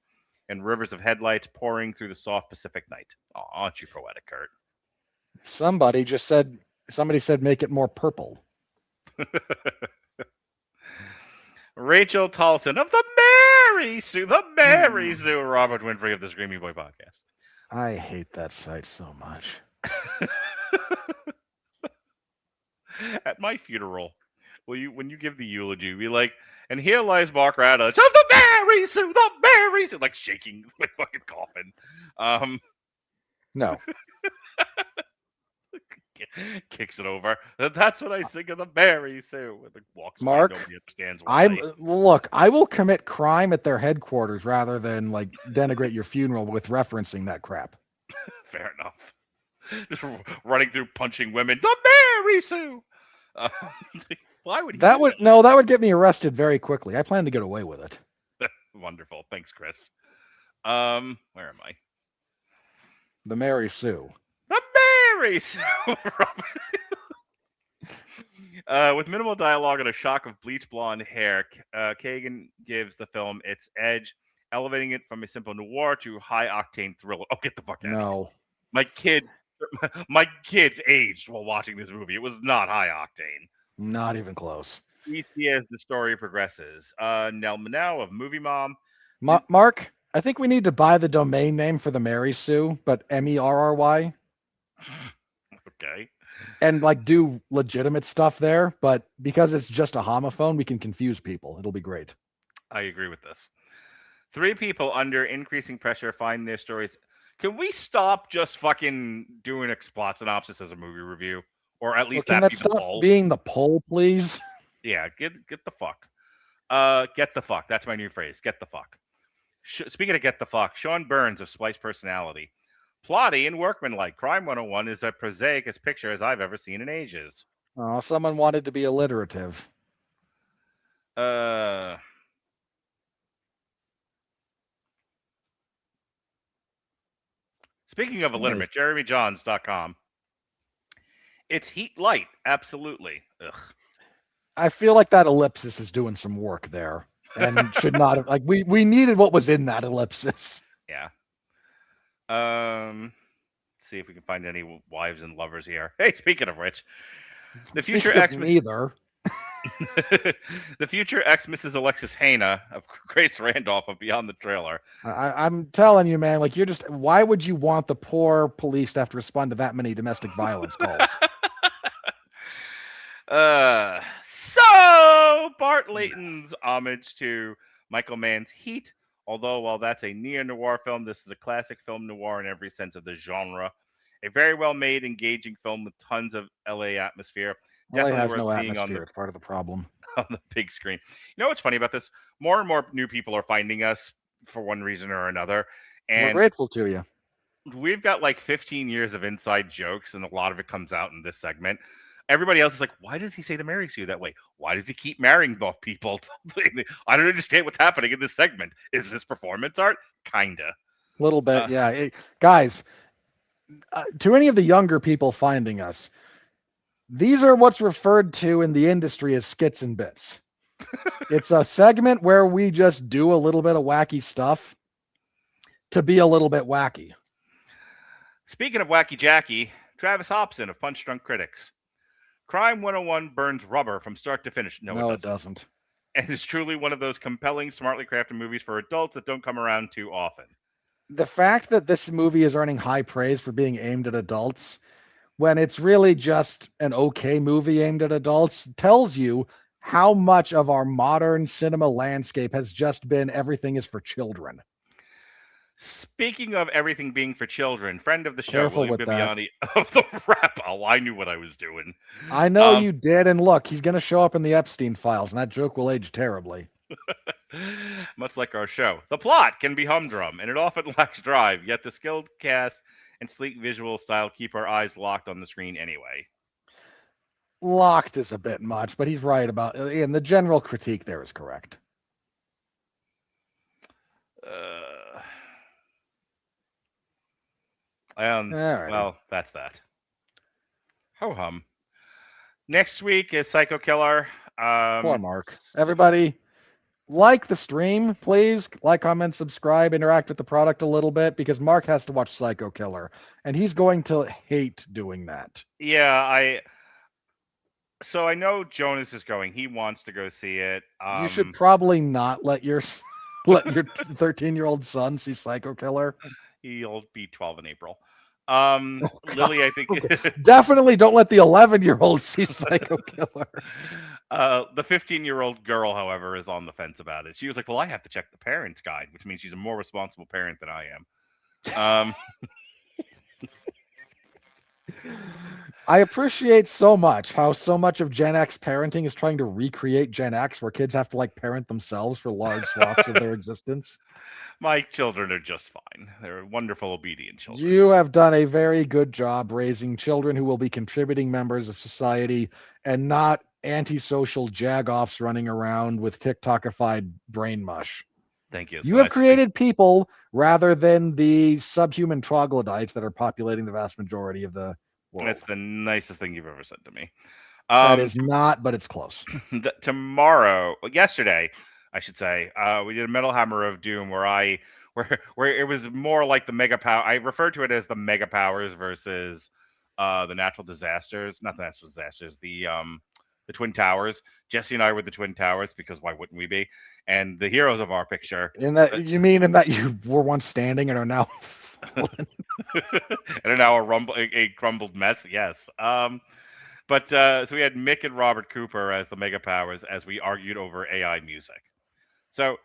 S3: and rivers of headlights pouring through the soft Pacific night. Oh, aren't you poetic, Kurt?
S4: Somebody said make it more purple.
S3: Rachel Talton of the Mary Sue, Robert Winfrey of the Screaming Boy podcast.
S4: I hate that site so much.
S3: At my funeral, when you give the eulogy, be like, and here lies Mark Radich of the Mary Sue, like shaking my fucking coffin.
S4: No.
S3: Kicks it over. That's what I think of the Mary Sue. Walks
S4: Mark,
S3: by, nobody understands why.
S4: I will commit crime at their headquarters rather than denigrate your funeral with referencing that crap.
S3: Fair enough. Just running through punching women. The Mary Sue. Why would
S4: that would get me arrested very quickly. I plan to get away with it.
S3: Wonderful. Thanks, Chris. Where am I?
S4: The Mary Sue.
S3: The Mary Sue. With minimal dialogue and a shock of bleach blonde hair, Keoghan gives the film its edge, elevating it from a simple noir to high-octane thriller. Oh, get the fuck out of here. My kids aged while watching this movie. It was not high-octane.
S4: Not even close.
S3: We see as the story progresses. Nell Manow of Movie Mom.
S4: Mark, I think we need to buy the domain name for the Mary Sue, but MERRY.
S3: Okay.
S4: And do legitimate stuff there, but because it's just a homophone, we can confuse people. It'll be great.
S3: I agree with this. 3 people under increasing pressure find their stories. Can we stop just fucking doing a plot synopsis as a movie review? Or at least that be the poll?
S4: Being the poll, please.
S3: Yeah, get the fuck. Get the fuck. That's my new phrase. Get the fuck. Speaking of get the fuck, Sean Burns of Splice Personality. Plotty and workmanlike. Crime 101 is as prosaic as picture as I've ever seen in ages.
S4: Oh, someone wanted to be alliterative.
S3: Speaking of illiterate, JeremyJohns.com. It's heat light, absolutely. Ugh.
S4: I feel like that ellipsis is doing some work there. and should not have. Like we needed what was in that ellipsis.
S3: Yeah. See if we can find any wives and lovers here. Hey, speaking of which, the future
S4: Speaking of
S3: X
S4: neither.
S3: the future ex Mrs. Alexis Hana of Grace Randolph of Beyond the Trailer.
S4: I'm telling you, man. Like why would you want the poor police to have to respond to that many domestic violence calls?
S3: So Bart Layton's homage to Michael Mann's Heat. Although, while that's a neo-noir film, this is a classic film noir in every sense of the genre. A very well-made, engaging film with tons of LA atmosphere.
S4: LA
S3: Definitely
S4: has
S3: worth
S4: no
S3: seeing
S4: atmosphere. It's part of the problem.
S3: on the big screen. You know what's funny about this? More and more new people are finding us for one reason or another.
S4: We're
S3: And
S4: grateful to you.
S3: we've got like 15 years of inside jokes, and a lot of it comes out in this segment. Everybody else is like, why does he say to marry you that way? Why does he keep marrying both people? I don't understand what's happening in this segment. Is this performance art? Kinda.
S4: A little bit, yeah. Guys, to any of the younger people finding us, these are what's referred to in the industry as skits and bits. It's a segment where we just do a little bit of wacky stuff to be a little bit wacky.
S3: Speaking of Wacky Jackie, Travis Hobson of Punch Drunk Critics. Crime 101 burns rubber from start to finish. No,
S4: it doesn't.
S3: And it's truly one of those compelling, smartly crafted movies for adults that don't come around too often.
S4: The fact that this movie is earning high praise for being aimed at adults, when it's really just an okay movie aimed at adults, tells you how much of our modern cinema landscape has just been everything is for children.
S3: Speaking of everything being for children, friend of the show,
S4: Careful
S3: William
S4: with that.
S3: Bibiani of the Rap. Oh, I knew what I was doing.
S4: I know you did, and look, he's going to show up in the Epstein files, and that joke will age terribly.
S3: Much like our show. The plot can be humdrum, and it often lacks drive, yet the skilled cast and sleek visual style keep our eyes locked on the screen anyway.
S4: Locked is a bit much, but he's right about it, and the general critique there is correct.
S3: Well, that's that. Ho hum. Next week is Psycho Killer.
S4: Poor Mark. Everybody, like the stream, please. Like, comment, subscribe, interact with the product a little bit, because Mark has to watch Psycho Killer, and he's going to hate doing that.
S3: Yeah, So I know Jonas is going. He wants to go see it.
S4: You should probably not let your 13-year-old son see Psycho Killer.
S3: He'll be 12 in April. Lily, I think.
S4: Definitely don't let the 11-year-old see Psycho Killer.
S3: The 15-year-old girl, however, is on the fence about it. She was like, well, I have to check the parents' guide, which means she's a more responsible parent than I am.
S4: I appreciate so much how so much of Gen X parenting is trying to recreate Gen X, where kids have to like parent themselves for large swaths of their existence.
S3: My children are just fine. They're wonderful, obedient children.
S4: You have done a very good job raising children who will be contributing members of society and not antisocial jagoffs running around with TikTokified brain mush.
S3: Thank you.
S4: You have created people rather than the subhuman troglodytes that are populating the vast majority of the world.
S3: That's the nicest thing you've ever said to me.
S4: That is not, but it's close.
S3: Yesterday, I should say, we did a Metal Hammer of Doom where it was more like the mega power. I referred to it as the mega powers versus the natural disasters, not the natural disasters, the Twin Towers. Jesse and I were the Twin Towers because why wouldn't we be? And the heroes of our picture.
S4: In that you were once standing and are now fallen.
S3: And are now a crumbled mess. Yes. So we had Mick and Robert Cooper as the mega powers as we argued over AI music. So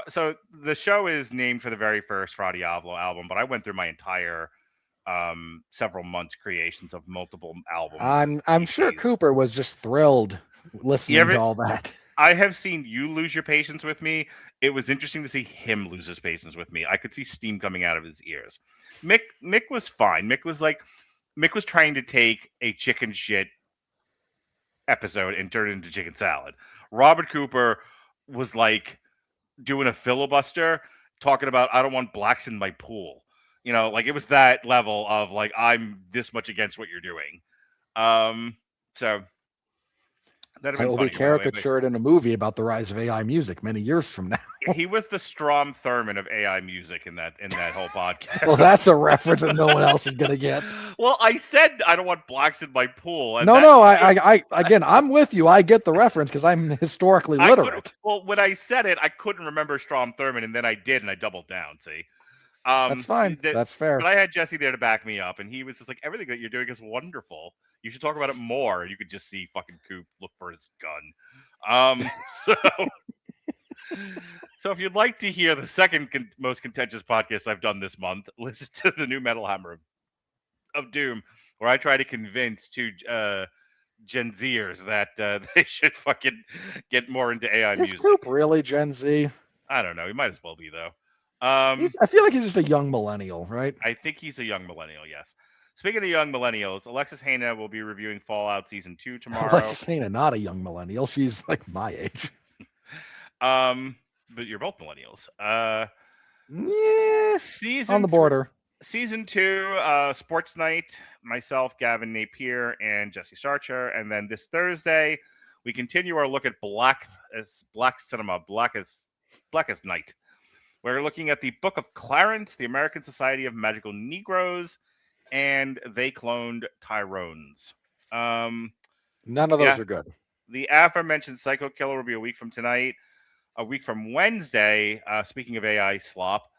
S3: so the show is named for the very first Fra Diavolo album, but I went through my entire several months creations of multiple albums.
S4: I'm sure Cooper was just thrilled listening to all that.
S3: I have seen you lose your patience with me. It was interesting to see him lose his patience with me. I could see steam coming out of his ears. Mick was fine. Mick was trying to take a chicken shit episode and turn it into chicken salad. Robert Cooper was like doing a filibuster, talking about I don't want blacks in my pool. Like it was that level of like I'm this much against what you're doing. So That'd
S4: I
S3: have
S4: will
S3: been
S4: be
S3: funny. By the way,
S4: caricatured in a movie about the rise of AI music many years from now.
S3: but he was the Strom Thurmond of AI music in that whole podcast.
S4: Well, that's a reference that no one else is gonna get.
S3: Well, I said I don't want blacks in my pool. And
S4: No,
S3: that-
S4: no, again, I'm with you. I get the reference because I'm historically literate.
S3: Well, when I said it, I couldn't remember Strom Thurmond, and then I did, and I doubled down. See,
S4: That's fine. That's fair.
S3: But I had Jesse there to back me up, and he was just like, "Everything that you're doing is wonderful. You should talk about it more." And you could just see fucking Coop look for his gun. So if you'd like to hear the second most contentious podcast I've done this month, listen to the new Metal Hammer of Doom, where I try to convince two Gen Zers that they should fucking get more into AI
S4: Is
S3: music.
S4: Coop really Gen Z?
S3: I don't know. He might as well be, though.
S4: I feel like he's just a young millennial, right?
S3: I think he's a young millennial, yes. Speaking of young millennials, Alexis Hana will be reviewing Fallout Season 2 tomorrow.
S4: Alexis Hana, not a young millennial. She's like my age.
S3: But you're both millennials.
S4: Yeah,
S3: Season
S4: on the border.
S3: Season 2, Sports Night, myself, Gavin Napier, and Jesse Starcher. And then this Thursday, we continue our look at black cinema, black as night. We're looking at the Book of Clarence, the American Society of Magical Negroes, and They Cloned Tyrones.
S4: None of those are good.
S3: The aforementioned Psycho Killer will be a week from tonight. A week from Wednesday, speaking of AI slop,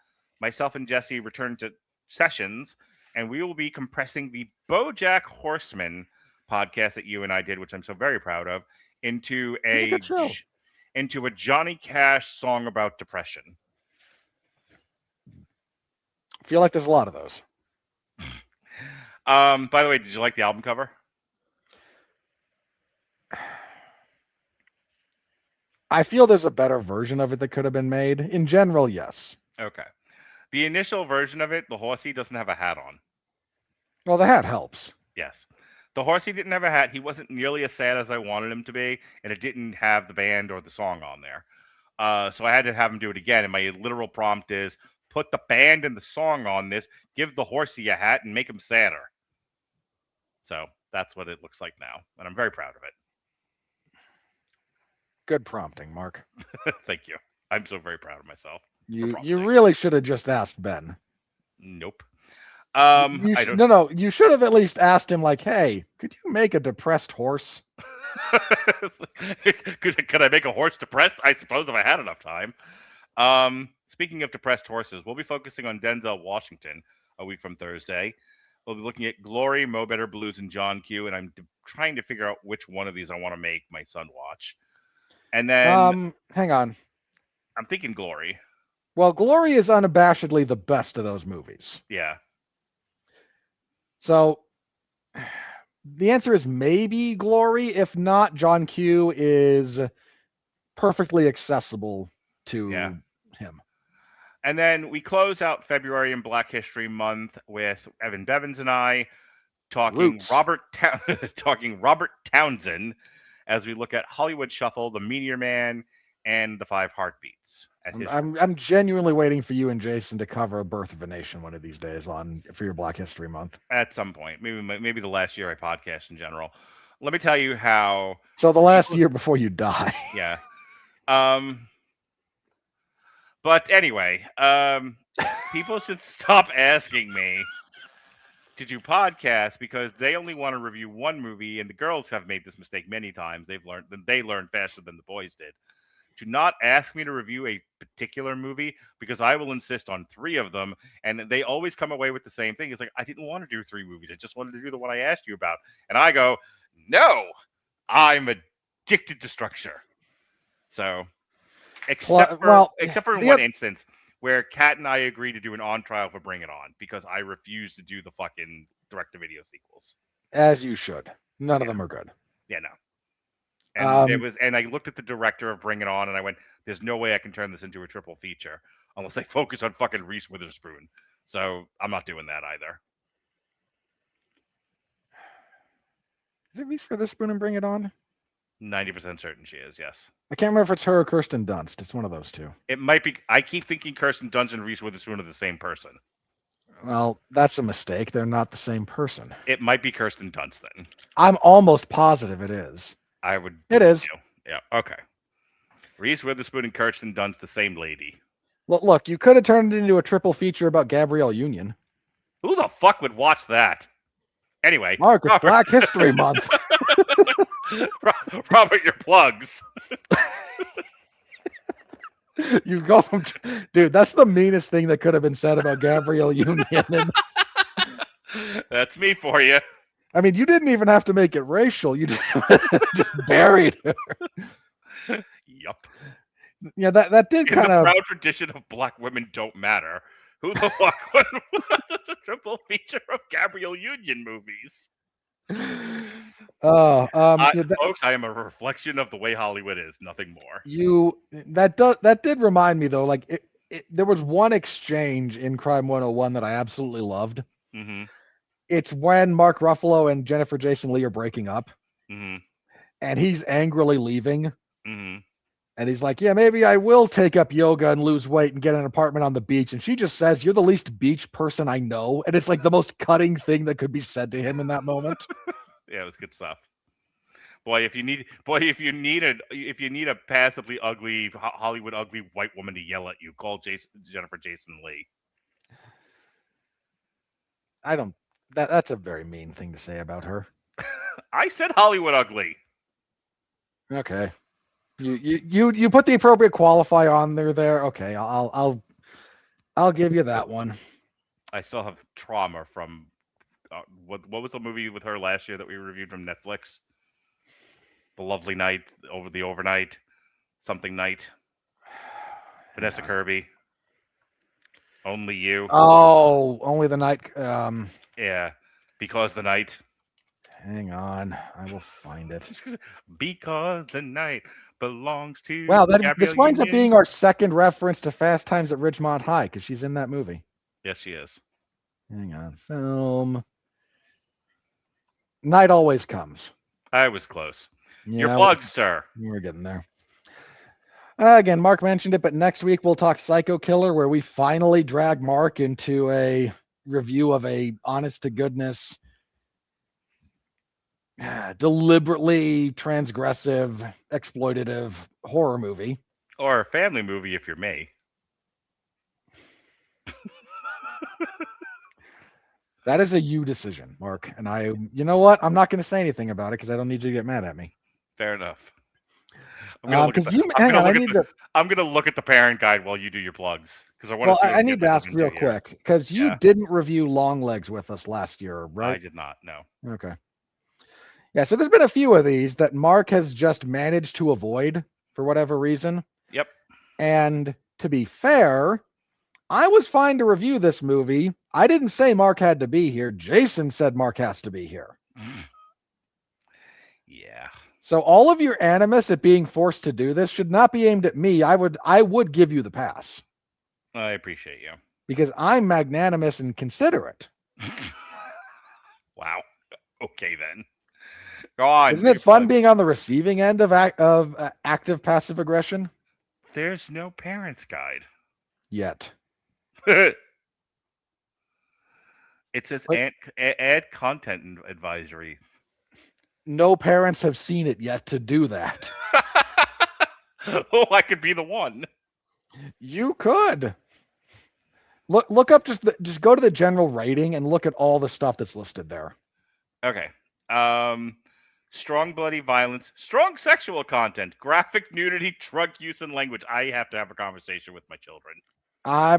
S3: myself and Jesse return to sessions, and we will be compressing the BoJack Horseman podcast that you and I did, which I'm so very proud of, into a Johnny Cash song about depression.
S4: I feel like there's a lot of those.
S3: By the way, did you like the album cover?
S4: I feel there's a better version of it that could have been made. In general, yes.
S3: Okay. The initial version of it, the horsey doesn't have a hat on.
S4: Well, the hat helps.
S3: Yes. The horsey didn't have a hat. He wasn't nearly as sad as I wanted him to be, and it didn't have the band or the song on there. So I had to have him do it again, and my literal prompt is, put the band and the song on this, give the horsey a hat, and make him sadder. So that's what it looks like now, and I'm very proud of it.
S4: Good prompting, Mark.
S3: Thank you. I'm so very proud of myself.
S4: You really should have just asked Ben.
S3: Nope.
S4: You should have at least asked him, like, hey, could you make a depressed horse?
S3: Could I make a horse depressed? I suppose if I had enough time. Speaking of depressed horses, we'll be focusing on Denzel Washington a week from Thursday. We'll be looking at Glory, Mo Better Blues, and John Q, and I'm trying to figure out which one of these I want to make my son watch. And then
S4: hang on.
S3: I'm thinking Glory.
S4: Well, Glory is unabashedly the best of those movies.
S3: Yeah.
S4: So the answer is maybe Glory. If not, John Q is perfectly accessible to him.
S3: And then we close out February in Black History Month with Evan Bevins and I talking Robert Townsend as we look at Hollywood Shuffle, The Meteor Man, and The Five Heartbeats.
S4: I'm genuinely waiting for you and Jason to cover Birth of a Nation one of these days for your Black History Month.
S3: At some point, maybe the last year I podcast in general. Let me tell you how.
S4: So the last year before you die.
S3: Yeah. But anyway, people should stop asking me to do podcasts because they only want to review one movie, and the girls have made this mistake many times. They learned faster than the boys did. Do not ask me to review a particular movie because I will insist on 3 of them, and they always come away with the same thing. It's like, I didn't want to do 3 movies. I just wanted to do the one I asked you about. And I go, no, I'm addicted to structure. So, except for in one instance where Kat and I agree to do an on trial for Bring It On because I refuse to do the fucking direct-to-video sequels.
S4: As you should. None of them are good.
S3: Yeah, no. And and I looked at the director of Bring It On, and I went, "There's no way I can turn this into a triple feature unless I focus on fucking Reese Witherspoon." So I'm not doing that either.
S4: Is it Reese Witherspoon and Bring It On?
S3: 90% certain she is. Yes.
S4: I can't remember if it's her or Kirsten Dunst. It's one of those two.
S3: It might be. I keep thinking Kirsten Dunst and Reese Witherspoon are the same person.
S4: Well, that's a mistake. They're not the same person.
S3: It might be Kirsten Dunst then.
S4: I'm almost positive it is.
S3: I would.
S4: It
S3: believe
S4: is.
S3: you. Yeah. Okay. Reese Witherspoon and Kirsten Dunst, the same lady.
S4: Look, you could have turned it into a triple feature about Gabrielle Union.
S3: Who the fuck would watch that? Anyway,
S4: Mark, it's
S3: Robert,
S4: Black History Month.
S3: Robert, your plugs.
S4: You go from, dude, that's the meanest thing that could have been said about Gabrielle Union. And,
S3: That's me for you.
S4: I mean, you didn't even have to make it racial. You just buried her.
S3: Yup.
S4: Yeah, that did
S3: In
S4: kind
S3: the
S4: of.
S3: proud tradition of black women don't matter. Who the fuck would watch a triple feature of Gabrielle Union movies?
S4: Oh,
S3: Folks, I am a reflection of the way Hollywood is, nothing more.
S4: That did remind me though. Like there was one exchange in Crime 101 that I absolutely loved.
S3: Mm-hmm.
S4: It's when Mark Ruffalo and Jennifer Jason Leigh are breaking up,
S3: Mm-hmm.
S4: and he's angrily leaving.
S3: Mm-hmm.
S4: And he's like, yeah, maybe I will take up yoga and lose weight and get an apartment on the beach. And she just says, you're the least beach person I know. And it's like the most cutting thing that could be said to him in that moment.
S3: Yeah, it was good stuff. If you need a passively ugly Hollywood ugly white woman to yell at you, call Jennifer Jason Leigh.
S4: That's a very mean thing to say about her.
S3: I said Hollywood ugly.
S4: Okay. You put the appropriate qualifier on there. Okay, I'll give you that one.
S3: I still have trauma from what was the movie with her last year that we reviewed from Netflix? The Lovely Night, Overnight, something night. Vanessa Kirby. Only You.
S4: Oh, Only the Night.
S3: Yeah, Because the Night.
S4: Hang on, I will find it.
S3: Because the night belongs to.
S4: Wow, this
S3: Gabrielle
S4: winds up
S3: Union.
S4: being our second reference to Fast Times at Ridgemont High because she's in that movie.
S3: Yes, she is.
S4: Hang on, film. Night Always Comes.
S3: I was close. Your
S4: Yeah,
S3: plugs, sir.
S4: We're getting there. Again, Mark mentioned it, but next week we'll talk Psycho Killer, where we finally drag Mark into a review of a honest-to-goodness, deliberately transgressive, exploitative horror movie.
S3: Or a family movie if you're me.
S4: That is a you decision, Mark. And you know what? I'm not going to say anything about it because I don't need you to get mad at me.
S3: Fair enough. I'm gonna look at the parent guide while you do your plugs because I want to.
S4: Well, I need to ask real quick because you didn't review Long Legs with us last year, right?
S3: I did not. No.
S4: Okay. Yeah, so there's been a few of these that Mark has just managed to avoid for whatever reason.
S3: Yep.
S4: And to be fair, I was fine to review this movie. I didn't say Mark had to be here. Jason said Mark has to be here.
S3: Yeah.
S4: So all of your animus at being forced to do this should not be aimed at me. I would give you the pass.
S3: I appreciate you.
S4: Because I'm magnanimous and considerate.
S3: Wow. Okay then. Go on.
S4: Isn't it fun being on the receiving end of active passive aggression?
S3: There's no parents guide.
S4: Yet.
S3: It says add content advisory.
S4: No parents have seen it yet to do that.
S3: Oh, I could be the one.
S4: You could. Look up just go to the general rating and look at all the stuff that's listed there.
S3: Okay. Strong bloody violence, strong sexual content, graphic nudity, drug use and language. I have to have a conversation with my children.
S4: I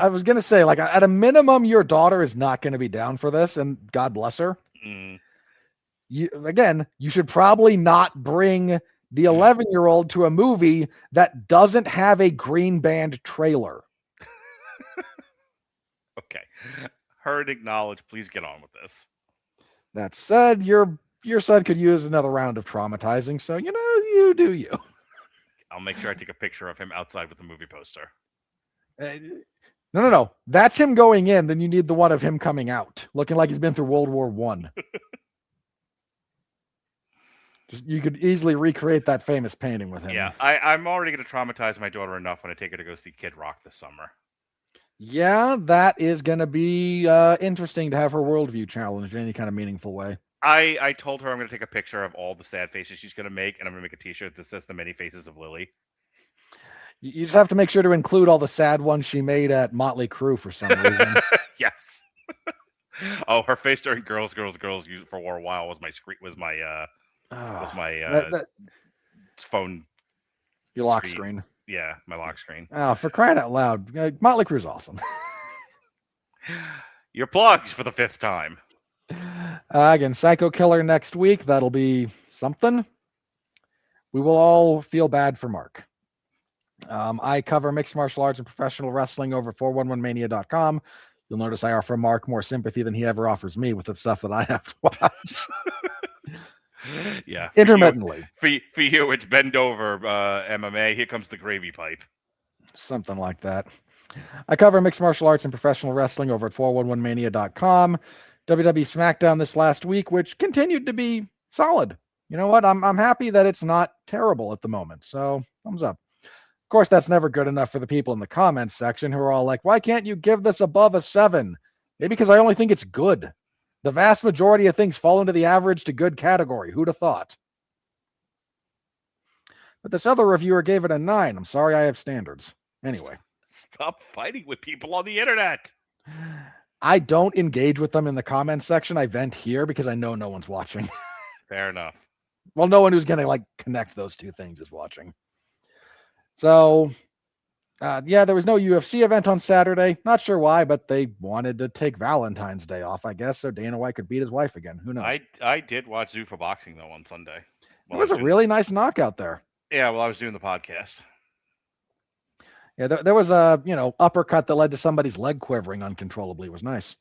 S4: was going to say, like, at a minimum, your daughter is not going to be down for this, and God bless her. You should probably not bring the 11-year-old to a movie that doesn't have a green band trailer.
S3: Okay. Heard, acknowledged. Please get on with this.
S4: That said, your son could use another round of traumatizing, so, you do you.
S3: I'll make sure I take a picture of him outside with the movie poster.
S4: No. That's him going in. Then you need the one of him coming out, looking like he's been through World War I. You could easily recreate that famous painting with him.
S3: Yeah, I'm already going to traumatize my daughter enough when I take her to go see Kid Rock this summer.
S4: Yeah, that is going to be interesting to have her worldview challenged in any kind of meaningful way.
S3: I told her I'm going to take a picture of all the sad faces she's going to make, and I'm going to make a T-shirt that says "The Many Faces of Lily."
S4: You just have to make sure to include all the sad ones she made at Motley Crue for some reason.
S3: Yes. Oh, her face during "Girls, Girls, Girls" for a while was my screen. Was my phone.
S4: Your lock screen.
S3: Yeah, my lock screen.
S4: Oh, for crying out loud. Motley Crue's awesome.
S3: You're plugged for the 5th time.
S4: Again, Psycho Killer next week. That'll be something. We will all feel bad for Mark. I cover mixed martial arts and professional wrestling over 411mania.com. You'll notice I offer Mark more sympathy than he ever offers me with the stuff that I have to watch.
S3: Yeah.
S4: Intermittently.
S3: For you, it's bend over MMA. Here comes the gravy pipe.
S4: Something like that. I cover mixed martial arts and professional wrestling over at 411mania.com. WWE SmackDown this last week, which continued to be solid. You know what? I'm happy that it's not terrible at the moment. So thumbs up. Of course, that's never good enough for the people in the comments section who are all like, why can't you give this above a 7? Maybe because I only think it's good. The vast majority of things fall into the average to good category. Who'd have thought? But this other reviewer gave it a 9. I'm sorry, I have standards. Anyway.
S3: Stop fighting with people on the internet.
S4: I don't engage with them in the comments section. I vent here because I know no one's watching.
S3: Fair enough.
S4: Well, no one who's going to connect those two things is watching. So, there was no UFC event on Saturday. Not sure why, but they wanted to take Valentine's Day off, I guess, so Dana White could beat his wife again. Who knows?
S3: I did watch Zuffa Boxing, though, on Sunday.
S4: It was a really nice knockout there.
S3: Yeah, well, I was doing the podcast.
S4: Yeah, there was a, uppercut that led to somebody's leg quivering uncontrollably. It was nice.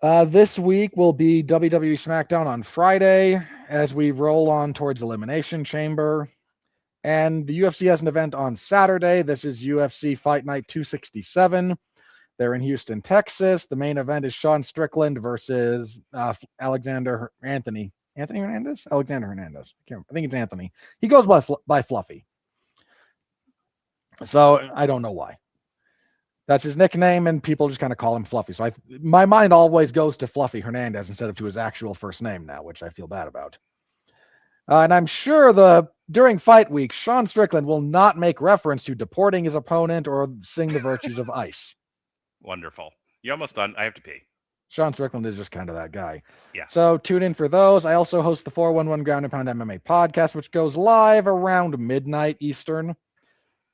S4: This week will be WWE SmackDown on Friday as we roll on towards Elimination Chamber. And the UFC has an event on Saturday. This is UFC Fight Night 267. They're in Houston, Texas. The main event is Sean Strickland versus Alexander Hernandez. I think it's Anthony. He goes by Fluffy. So I don't know why. That's his nickname, and people just kind of call him Fluffy. So my mind always goes to Fluffy Hernandez instead of to his actual first name now, which I feel bad about. And I'm sure during fight week, Sean Strickland will not make reference to deporting his opponent or sing the virtues of ice.
S3: Wonderful. You're almost done. I have to pee.
S4: Sean Strickland is just kind of that guy.
S3: Yeah.
S4: So tune in for those. I also host the 411 Ground and Pound MMA podcast, which goes live around midnight Eastern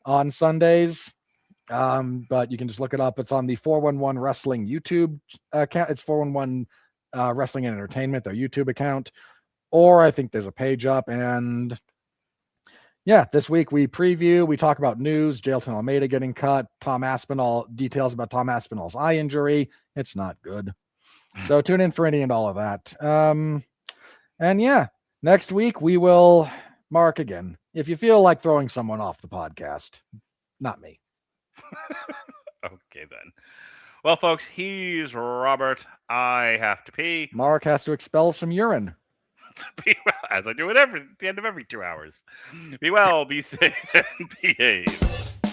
S4: on Sundays. But you can just look it up. It's on the 411 Wrestling YouTube account. It's 411 Wrestling and Entertainment, their YouTube account. Or I think there's a page up. And yeah, this week we talk about news, Jailton Almeida getting cut, details about Tom Aspinall's eye injury. It's not good. So tune in for any and all of that. And yeah, next week we will mark again. If you feel like throwing someone off the podcast, not me.
S3: Okay, then. Well, folks, he's Robert. I have to pee.
S4: Mark has to expel some urine.
S3: As I do at the end of every 2 hours. Be well, be safe, and behave.